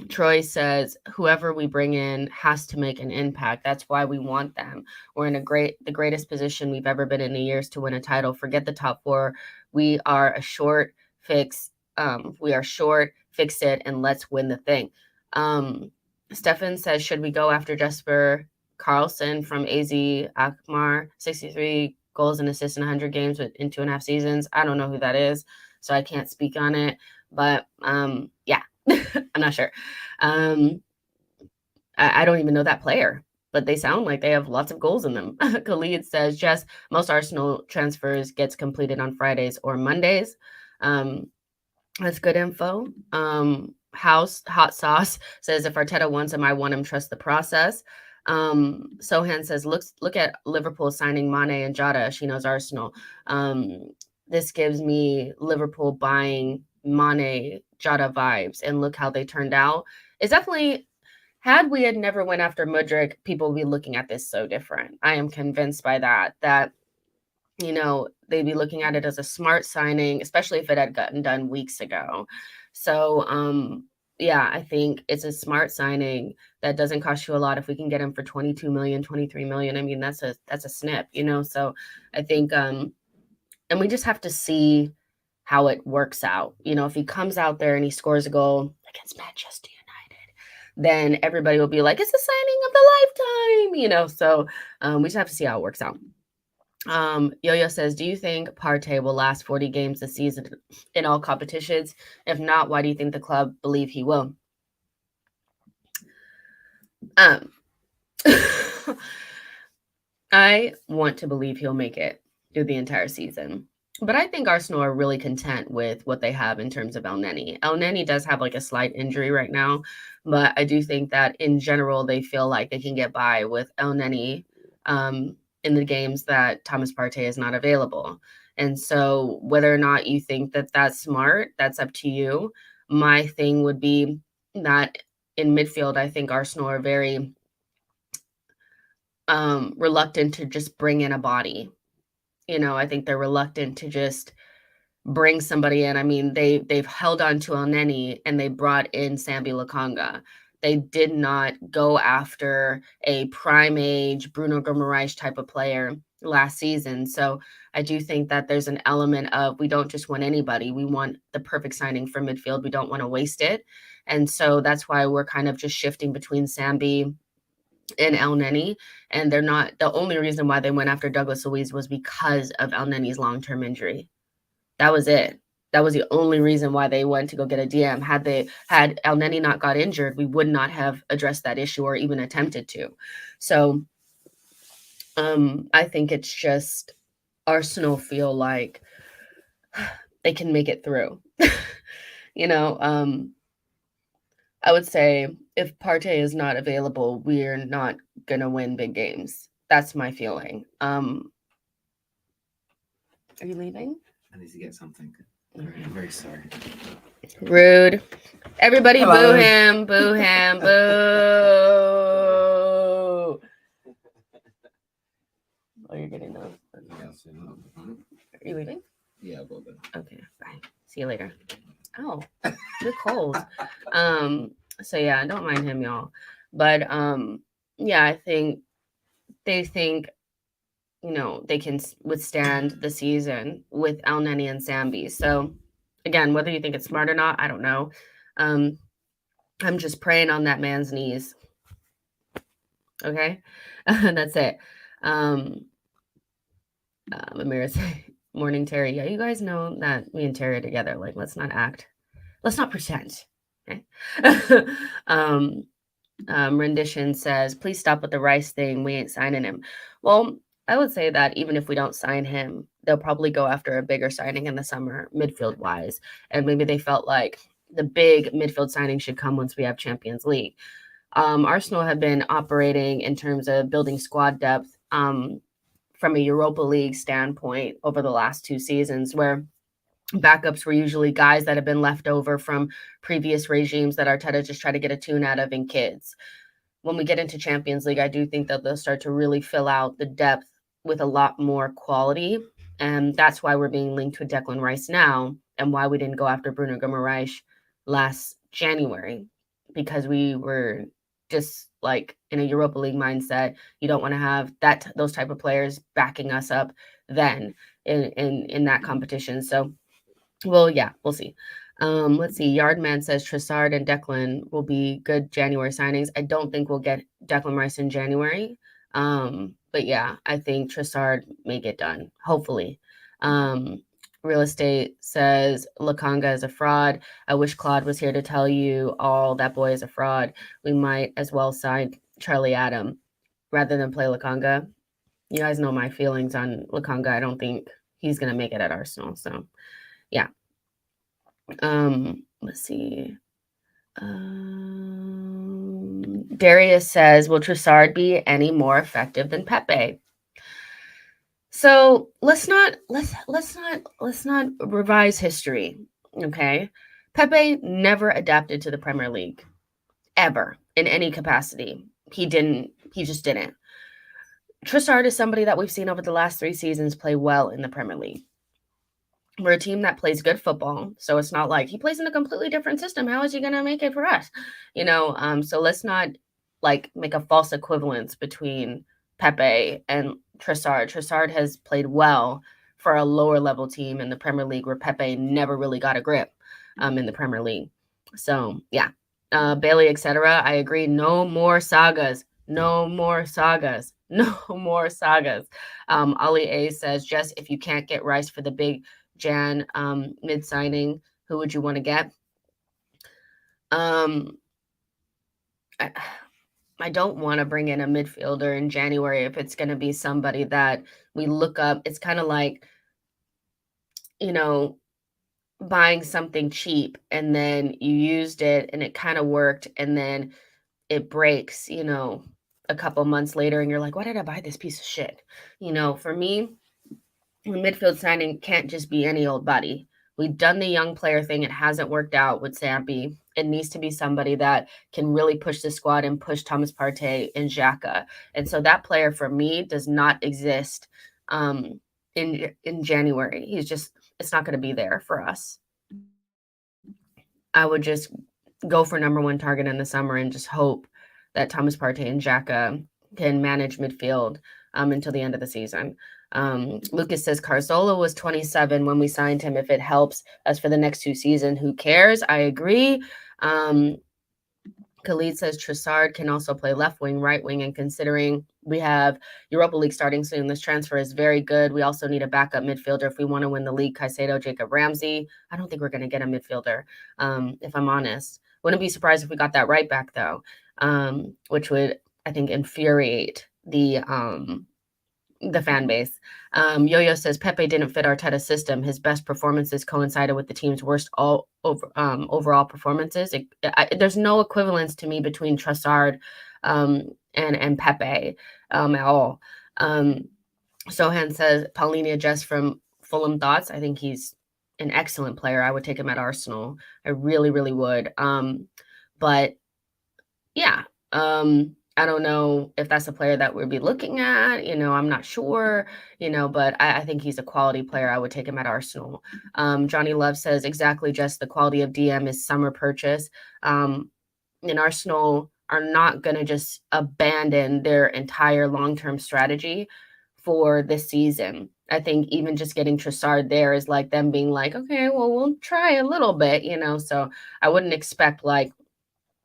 Troy says, whoever we bring in has to make an impact. That's why we want them. We're in the greatest position we've ever been in years to win a title. Forget the top four. We are a short fix. We are short, fix it, and let's win the thing. Stefan says, should we go after Jesper Carlson from AZ Akmar, 63 goals and assists in 100 games in 2.5 seasons? I don't know who that is, so I can't speak on it. But yeah, I'm not sure. I don't even know that player, but they sound like they have lots of goals in them. Khalid says, Jess, most Arsenal transfers gets completed on Fridays or Mondays. That's good info. House Hot Sauce says, if Arteta wants him, I want him. Trust the process. Sohan says, look at Liverpool signing Mane and Jota. SheKnowsArsenal. This gives me Liverpool buying Mane Jota vibes, and look how they turned out. It's definitely, had we had never went after Mudryk, people would be looking at this so different. I am convinced by that they'd be looking at it as a smart signing, especially if it had gotten done weeks ago. So, yeah, I think it's a smart signing that doesn't cost you a lot. If we can get him for 22 million, 23 million, I mean, that's a snip, so I think, and we just have to see how it works out. If he comes out there and he scores a goal against Manchester United, then everybody will be like, it's a signing of the lifetime, so we just have to see how it works out. Yo-Yo says, do you think Partey will last 40 games this season in all competitions? If not, why do you think the club believe he will? I want to believe he'll make it through the entire season. But I think Arsenal are really content with what they have in terms of Elneny. Elneny does have like a slight injury right now, but I do think that in general they feel like they can get by with Elneny in the games that Thomas Partey is not available. And so whether or not you think that that's smart, that's up to you. My thing would be that in midfield, I think Arsenal are very reluctant to just bring in a body. I think they're reluctant to just bring somebody in. I mean, they've held on to Elneny and they brought in Sambi Lakanga. They did not go after a prime age Bruno Guimaraes type of player last season. So I do think that there's an element of we don't just want anybody. We want the perfect signing for midfield. We don't want to waste it. And so that's why we're kind of just shifting between Sambi and Elneny, and they're not the only reason why they went after Douglas Luiz was because of Elneny's long-term injury. That was it. That was the only reason why they went to go get a DM. Had Elneny not got injured, we would not have addressed that issue or even attempted to. So I think it's just Arsenal feel like they can make it through. I would say if Partey is not available, we're not going to win big games. That's my feeling. Are you leaving? I need to get something. I'm very sorry. Rude. Everybody Hello. boo him, boo him, boo. Oh, you're getting those. Are you leaving? Yeah, I'll go then. Okay, bye. See you later. Oh, you're cold. So yeah, don't mind him, y'all. But yeah, I think they think, they can withstand the season with Elneny and Sambi. So again, whether you think it's smart or not, I don't know. I'm just praying on that man's knees. Okay, that's it. Amira say, morning, Terry. Yeah, you guys know that me and Terry are together. Like, let's not pretend. Okay. Rendition says, please stop with the Rice thing. We ain't signing him. Well, I would say that even if we don't sign him, they'll probably go after a bigger signing in the summer, midfield wise. And maybe they felt like the big midfield signing should come once we have Champions League. Arsenal have been operating in terms of building squad depth from a Europa League standpoint over the last 2 seasons, where backups were usually guys that have been left over from previous regimes that Arteta just tried to get a tune out of in kids. When we get into Champions League, I do think that they'll start to really fill out the depth with a lot more quality. And that's why we're being linked with Declan Rice now and why we didn't go after Bruno Guimaraes last January, because we were just like in a Europa League mindset. You don't want to have those type of players backing us up then in that competition. So, well, yeah, we'll see. Let's see. Yardman says Trossard and Declan will be good January signings. I don't think we'll get Declan Rice in January. But yeah, I think Trossard may get done, hopefully. Real Estate says Lakanga is a fraud. I wish Claude was here to tell you all that boy is a fraud. We might as well sign Charlie Adam rather than play Lakanga. You guys know my feelings on Lakanga. I don't think he's going to make it at Arsenal. So, yeah. Let's see. Darius says, will Trossard be any more effective than Pepe? So let's not revise history. Okay. Pepe never adapted to the Premier League ever in any capacity. He just didn't. Trossard is somebody that we've seen over the last 3 seasons play well in the Premier League. We're a team that plays good football, so it's not like he plays in a completely different system. How is he going to make it for us? So let's not like make a false equivalence between Pepe and Trossard. Trossard has played well for a lower level team in the Premier League, where Pepe never really got a grip in the Premier League. So yeah, Bailey, etc. I agree. No more sagas. No more sagas. No more sagas. Ali A says, Jess, if you can't get Rice for the big Jan mid signing, who would you want to get? I don't want to bring in a midfielder in January if it's going to be somebody that we look up. It's kind of like, you know, buying something cheap and then you used it and it kind of worked and then it breaks, a couple months later and you're like, why did I buy this piece of shit? For me, the midfield signing can't just be any old buddy. We've done the young player thing. It hasn't worked out with Sampi. It needs to be somebody that can really push the squad and push Thomas Partey and xhaka. And so that player for me does not exist in January. It's not going to be there for us. I would just go for number one target in the summer and just hope that Thomas Partey and xhaka can manage midfield until the end of the season. Lucas says Carzola was 27 when we signed him. If it helps us for the next 2 seasons, who cares? I agree. Khalid says Trossard can also play left wing, right wing, and considering we have Europa League starting soon, this transfer is very good. We also need a backup midfielder if we want to win the league. Caicedo, Jacob Ramsey. I don't think we're going to get a midfielder, if I'm honest. Wouldn't be surprised if we got that right back, though, which would, I think, infuriate the fan base. Yo-Yo says Pepe didn't fit Arteta's system. His best performances coincided with the team's worst overall performances. There's no equivalence to me between Trossard and Pepe at all. Sohan says Paulinho just from Fulham thoughts. I think he's an excellent player. I would take him at Arsenal. I really, really would. But yeah. I don't know if that's a player that we'll be looking at, I'm not sure, but I think he's a quality player. I would take him at Arsenal. Johnny Love says exactly just the quality of DM is summer purchase. And Arsenal are not going to just abandon their entire long-term strategy for this season. I think even just getting Trossard there is like them being like, okay, well, we'll try a little bit, so I wouldn't expect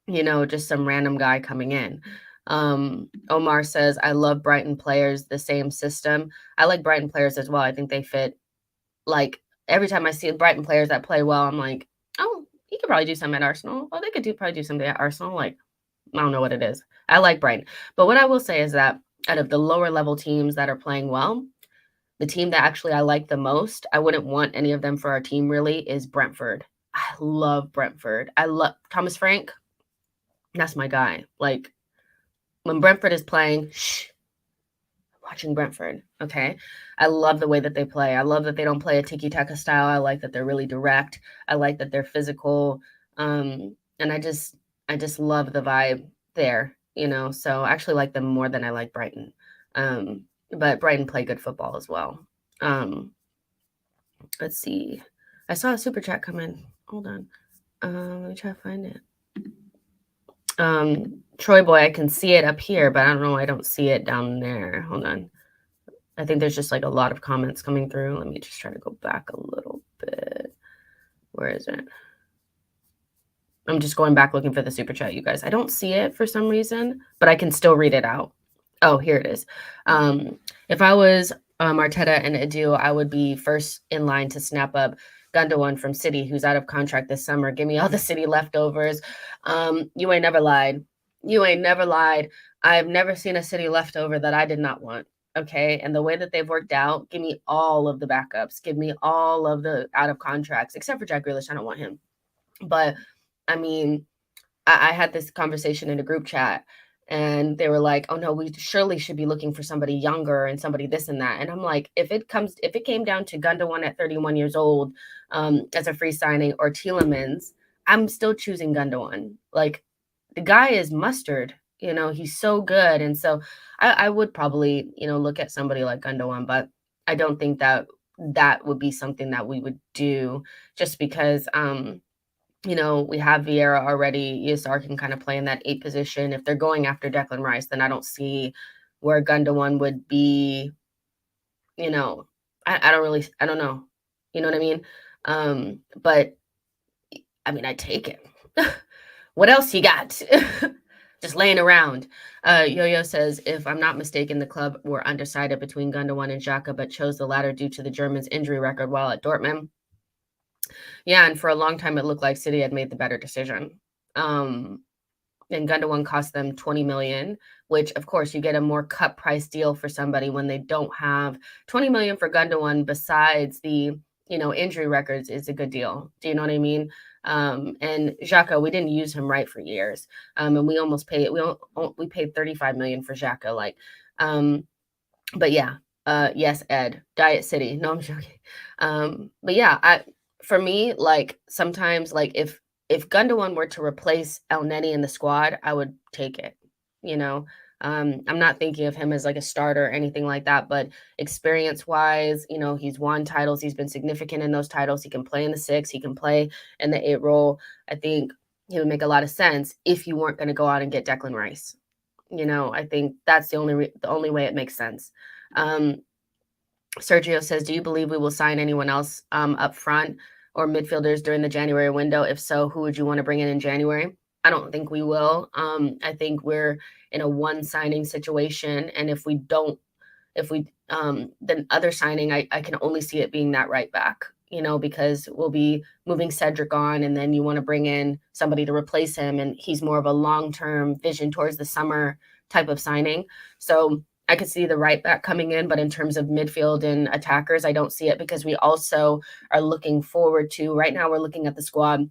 just some random guy coming in. Omar says, I love Brighton players, the same system. I like Brighton players as well. I think they fit. Like every time I see Brighton players that play well, I'm like, oh, he could probably do something at Arsenal. Oh, they could probably do something at Arsenal. Like, I don't know what it is. I like Brighton. But what I will say is that out of the lower level teams that are playing well, the team that actually I like the most, I wouldn't want any of them for our team really, is Brentford. I love Brentford. I love Thomas Frank. That's my guy. Like, when Brentford is playing, watching Brentford, okay? I love the way that they play. I love that they don't play a tiki-taka style. I like that they're really direct. I like that they're physical. And I just love the vibe there, So I actually like them more than I like Brighton. But Brighton play good football as well. Let's see. I saw a super chat come in. Hold on. Let me try to find it. Troy Boy, I can see it up here, but I don't know. I don't see it down there. Hold on. I think there's just like a lot of comments coming through. Let me just try to go back a little bit. Where is it? I'm just going back looking for the super chat, you guys. I don't see it for some reason, but I can still read it out. Oh, here it is. If I was Arteta and Edu, I would be first in line to snap up Gundogan from City, who's out of contract this summer. Give me all the City leftovers. You ain't never lied. You ain't never lied. I've never seen a City leftover that I did not want. Okay. And the way that they've worked out, give me all of the backups. Give me all of the out of contracts, except for Jack Grealish. I don't want him. But I mean, I had this conversation in a group chat and they were like, oh no, we surely should be looking for somebody younger and somebody this and that. And I'm like, if it came down to Gundogan at 31 years old as a free signing or Tielemans, I'm still choosing Gundogan. Like, the guy is mustard, he's so good. And so I would probably, look at somebody like Gundogan, but I don't think that would be something that we would do just because, we have Vieira already. ESR can kind of play in that 8 position. If they're going after Declan Rice, then I don't see where Gundogan would be, I don't know. You know what I mean? But I mean, I take it. What else you got? Just laying around. Yo-Yo says, if I'm not mistaken, the club were undecided between Gundogan and xhaka, but chose the latter due to the Germans' injury record while at Dortmund. Yeah, and for a long time, it looked like City had made the better decision. and Gundogan cost them 20 million, which of course you get a more cut price deal for somebody when they don't have 20 million for Gundogan besides the, injury records is a good deal. Do you know what I mean? And xhaka, we didn't use him right for years. And we almost paid, we paid 35 million for xhaka. Like, but yeah, yes, Ed, Diet City. No, I'm joking. But yeah, for me, like sometimes like if Gundogan were to replace El Neni in the squad, I would take it, you know. I'm not thinking of him as like a starter or anything like that, but experience wise, he's won titles. He's been significant in those titles. He can play in the 6, he can play in the 8 role. I think he would make a lot of sense if you weren't going to go out and get Declan Rice. I think that's the only way it makes sense. Sergio says, do you believe we will sign anyone else up front or midfielders during the January window? If so, who would you want to bring in January? I don't think we will. I think we're in a one signing situation. And if we then other signing, I can only see it being that right back, because we'll be moving Cedric on and then you want to bring in somebody to replace him. And he's more of a long-term vision towards the summer type of signing. So I could see the right back coming in, but in terms of midfield and attackers, I don't see it because we also are looking forward to, right now we're looking at the squad.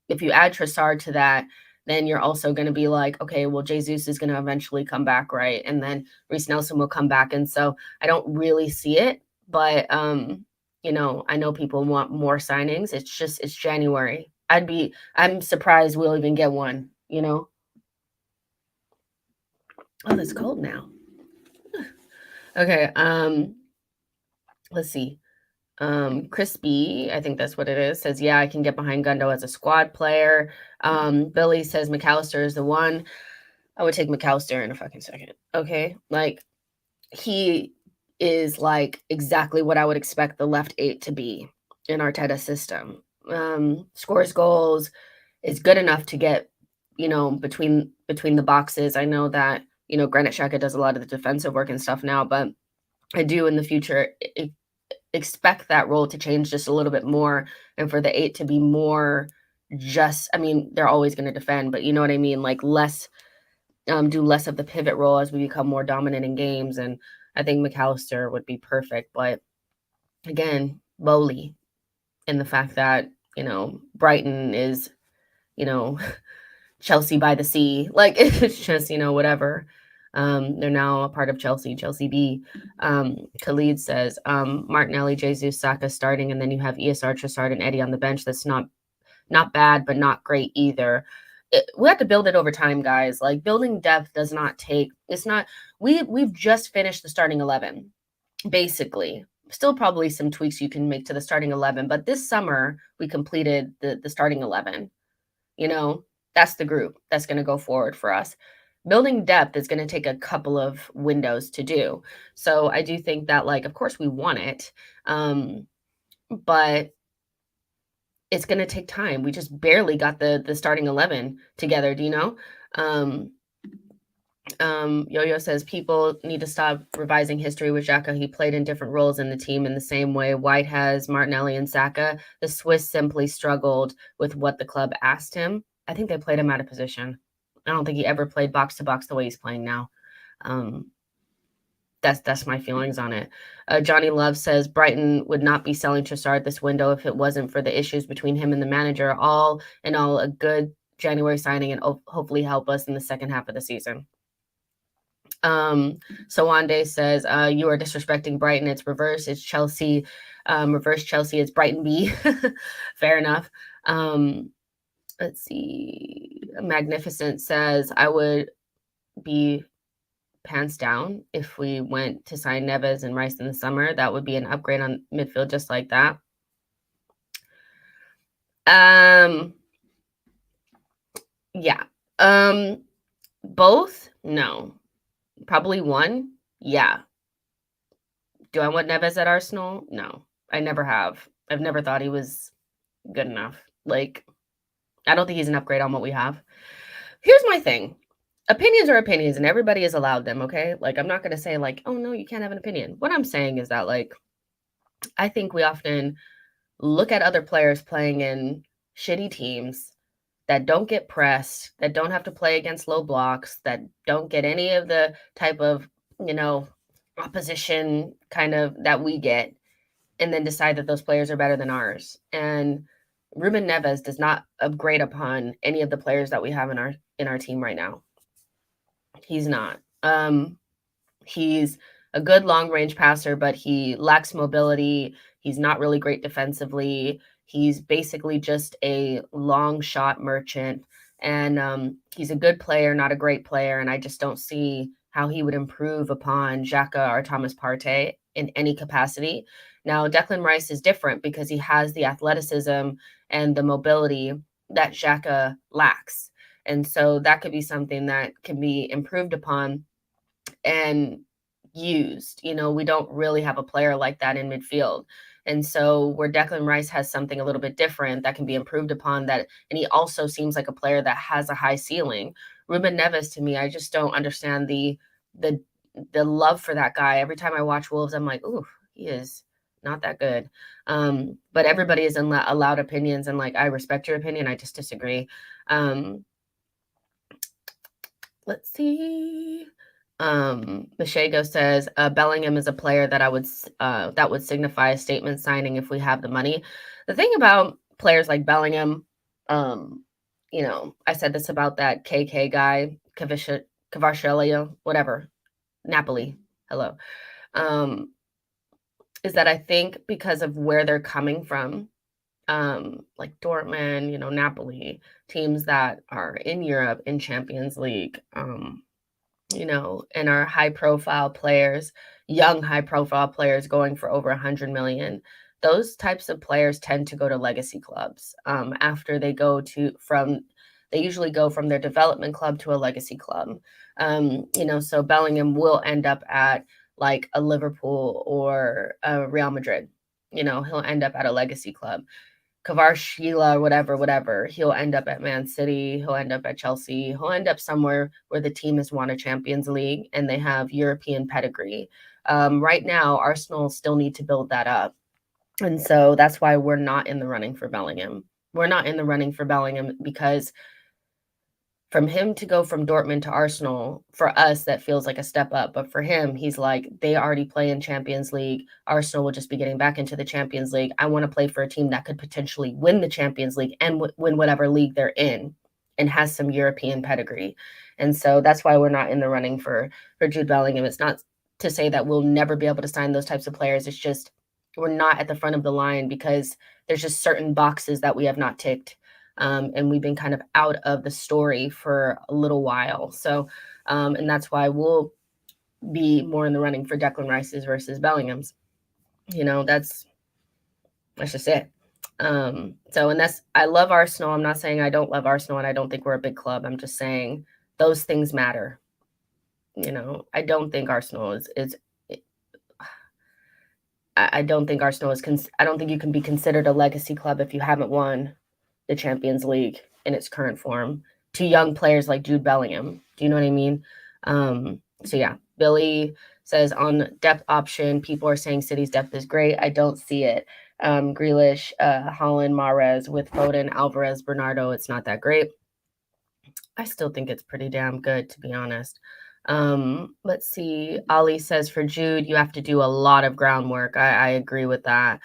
If you add Trossard to that, then you're also going to be like, okay, well, Jesus is going to eventually come back, right? And then Reece Nelson will come back. And so I don't really see it, but, I know people want more signings. It's January. I'm surprised we'll even get one, Oh, it's cold now. Okay. Let's see. Crispy, I think that's what it is, says, yeah, I can get behind Gundo as a squad player. Billy says McAllister is the one. I would take McAllister in a fucking second. Okay. Like, he is like exactly what I would expect the left 8 to be in Arteta's system. Scores goals, is good enough to get, between the boxes. I know that, Granit Xhaka does a lot of the defensive work and stuff now, but I do in the future expect that role to change just a little bit more and for the 8 to be more they're always going to defend, but you know what I mean? Like less, do less of the pivot role as we become more dominant in games. And I think McAllister would be perfect. But again, Bowley, and the fact that, Brighton is, Chelsea by the sea, like it's just, whatever. They're now a part of Chelsea B. Khalid says, Martinelli, Jesus, Saka starting, and then you have ESR, Trossard, and Eddie on the bench. That's not bad, but not great either. We have to build it over time, guys. Like building depth does not take, it's not, we've just finished the starting 11, basically. Still probably some tweaks you can make to the starting 11, but this summer we completed the starting 11. That's the group that's going to go forward for us. Building depth is going to take a couple of windows to do. So I do think that, like, of course we want it, but it's going to take time. We just barely got the starting 11 together. Do you know? Yo-Yo says people need to stop revising history with Xhaka. He played in different roles in the team in the same way White has, Martinelli, and Saka. The Swiss simply struggled with what the club asked him. I think they played him out of position. I don't think he ever played box to box the way he's playing now. That's my feelings on it. Johnny Love says Brighton would not be selling Trossard this window if it wasn't for the issues between him and the manager. All in all, a good January signing and hopefully help us in the second half of the season. Sawande says, you are disrespecting Brighton. It's reverse. It's Chelsea. Reverse Chelsea. It's Brighton B. Fair enough. Let's see. Magnificent says, I would be pants down if we went to sign Neves and Rice in the summer. That would be an upgrade on midfield just like that. Yeah. Both? No. Probably one? Yeah. Do I want Neves at Arsenal? No. I never have. I've never thought he was good enough. Like, I don't think he's an upgrade on what we have. Here's my thing. Opinions are opinions, and everybody is allowed them, okay? Like, I'm not going to say, like, oh, no, you can't have an opinion. What I'm saying is that, like, I think we often look at other players playing in shitty teams that don't get pressed, that don't have to play against low blocks, that don't get any of the type of, opposition kind of that we get, and then decide that those players are better than ours. And Ruben Neves does not upgrade upon any of the players that we have in our team right now. He's not. He's a good long range passer, but he lacks mobility. He's not really great defensively. He's basically just a long shot merchant. And he's a good player, not a great player. And I just don't see how he would improve upon Xhaka or Thomas Partey in any capacity. Now, Declan Rice is different because he has the athleticism and the mobility that Xhaka lacks. And so that could be something that can be improved upon and used. We don't really have a player like that in midfield. And so where Declan Rice has something a little bit different that can be improved upon that, and he also seems like a player that has a high ceiling. Ruben Neves, to me, I just don't understand the love for that guy. Every time I watch Wolves, I'm like, ooh, he is not that good. But everybody is allowed opinions, and like, I respect your opinion. I just disagree. Let's see. Mashego says Bellingham is a player that would signify a statement signing if we have the money. The thing about players like Bellingham, I said this about that KK guy, Kvaratskhelia, whatever, Napoli. Hello. Is that I think because of where they're coming from, like Dortmund, Napoli, teams that are in Europe, in Champions League, and our high profile players, young high profile players going for over 100 million. Those types of players tend to go to legacy clubs after they usually go from their development club to a legacy club. So Bellingham will end up at like a Liverpool or a Real Madrid. He'll end up at a legacy club. Kvaratskhelia, whatever. He'll end up at Man City. He'll end up at Chelsea. He'll end up somewhere where the team has won a Champions League and they have European pedigree. Right now, Arsenal still need to build that up. And so that's why we're not in the running for Bellingham. We're not in the running for Bellingham because from him to go from Dortmund to Arsenal, for us, that feels like a step up. But for him, he's like, they already play in Champions League. Arsenal will just be getting back into the Champions League. I want to play for a team that could potentially win the Champions League and win whatever league they're in and has some European pedigree. And so that's why we're not in the running for Jude Bellingham. It's not to say that we'll never be able to sign those types of players. It's just we're not at the front of the line because there's just certain boxes that we have not ticked. And we've been kind of out of the story for a little while. So, and that's why we'll be more in the running for Declan Rice's versus Bellingham's. That's just it. And I love Arsenal. I'm not saying I don't love Arsenal and I don't think we're a big club. I'm just saying those things matter. I don't think Arsenal is I don't think Arsenal is, I don't think you can be considered a legacy club if you haven't won the Champions League in its current form to young players like Jude Bellingham. Do you know what I mean? So yeah, Billy says on depth option, people are saying City's depth is great. I don't see it. Grealish, Holland, Mahrez with Foden, Alvarez, Bernardo, it's not that great. I still think it's pretty damn good, to be honest. Let's see. Ali says for Jude, you have to do a lot of groundwork. I agree with that.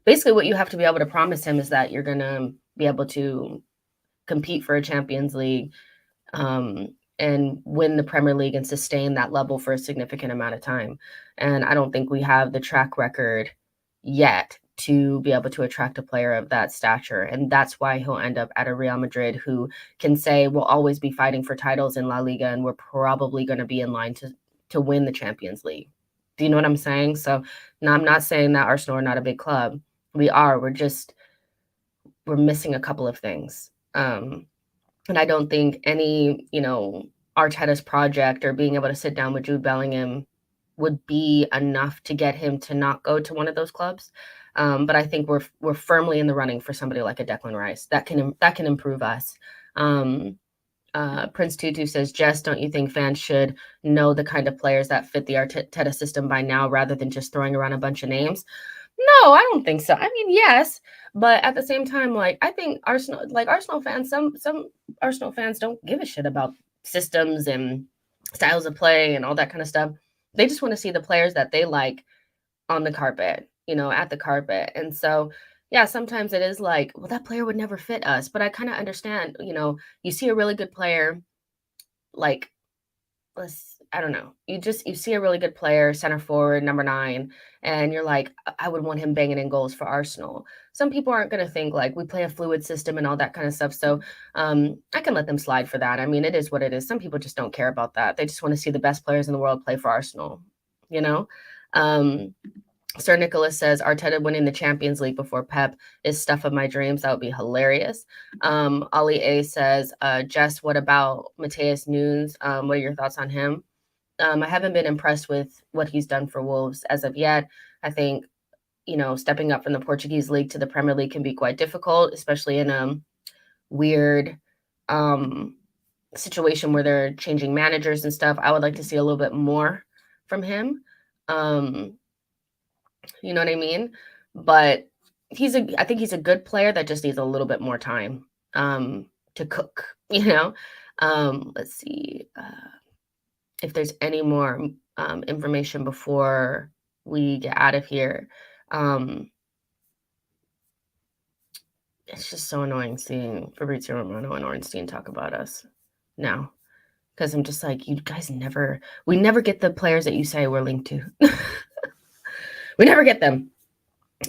Basically what you have to be able to promise him is that you're going to be able to compete for a Champions League and win the Premier League and sustain that level for a significant amount of time. And I don't think we have the track record yet to be able to attract a player of that stature. And that's why he'll end up at a Real Madrid who can say we'll always be fighting for titles in La Liga and we're probably going to be in line to win the Champions League. Do you know what I'm saying? So now I'm not saying that Arsenal are not a big club. We are. We're missing a couple of things. And I don't think any, Arteta's project or being able to sit down with Jude Bellingham would be enough to get him to not go to one of those clubs. But I think we're firmly in the running for somebody like a Declan Rice that can improve us. Prince Tutu says, Jess, don't you think fans should know the kind of players that fit the Arteta system by now rather than just throwing around a bunch of names? No, I don't think so. I mean, yes, but at the same time, like I think Arsenal fans, some Arsenal fans don't give a shit about systems and styles of play and all that kind of stuff. They just want to see the players that they like on the carpet, at the carpet. And so, yeah, sometimes it is like, well, that player would never fit us, but I kind of understand, you see a really good player, like I don't know. You see a really good player, center forward, number 9, and you're like, I would want him banging in goals for Arsenal. Some people aren't going to think like we play a fluid system and all that kind of stuff. So I can let them slide for that. I mean, it is what it is. Some people just don't care about that. They just want to see the best players in the world play for Arsenal, you know? Um, Sir Nicholas says Arteta winning the Champions League before Pep is stuff of my dreams. That would be hilarious. Ollie A says, Jess, what about Mateus Nunes? What are your thoughts on him? I haven't been impressed with what he's done for Wolves as of yet. I think, stepping up from the Portuguese league to the Premier League can be quite difficult, especially in a weird situation where they're changing managers and stuff. I would like to see a little bit more from him. You know what I mean? But I think he's a good player that just needs a little bit more time to cook, Let's see if there's any more information before we get out of here. It's just so annoying seeing Fabrizio Romano and Ornstein talk about us now. Because I'm just like, you guys we never get the players that you say we're linked to. We never get them.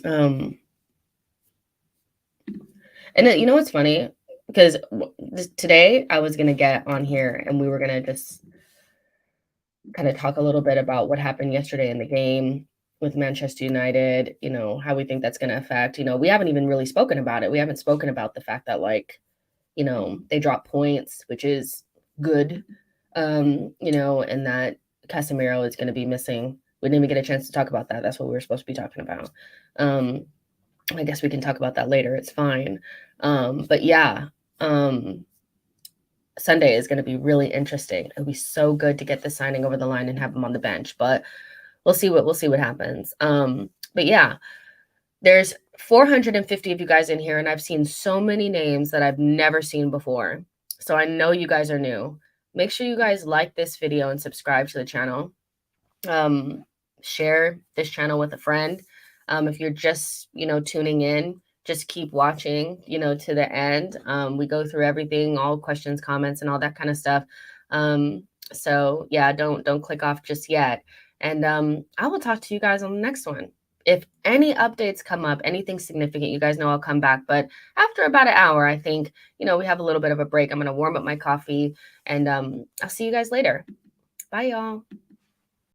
And you know what's funny? Because today I was going to get on here and we were going to just kind of talk a little bit about what happened yesterday in the game with Manchester United, how we think that's going to affect, we haven't even really spoken about it. We haven't spoken about the fact that they dropped points, which is good, and that Casemiro is going to be missing. We didn't even get a chance to talk about that. That's what we were supposed to be talking about. I guess we can talk about that later. It's fine. But yeah, Sunday is going to be really interesting. It'll be so good to get the signing over the line and have him on the bench, but we'll see what happens. But yeah, there's 450 of you guys in here, and I've seen so many names that I've never seen before. So I know you guys are new. Make sure you guys like this video and subscribe to the channel. Share this channel with a friend. If you're just, tuning in, just keep watching, to the end. We go through everything, all questions, comments, and all that kind of stuff. So yeah, don't click off just yet. And I will talk to you guys on the next one. If any updates come up, anything significant, you guys know I'll come back. But after about an hour, I think, we have a little bit of a break. I'm going to warm up my coffee, and I'll see you guys later. Bye, y'all.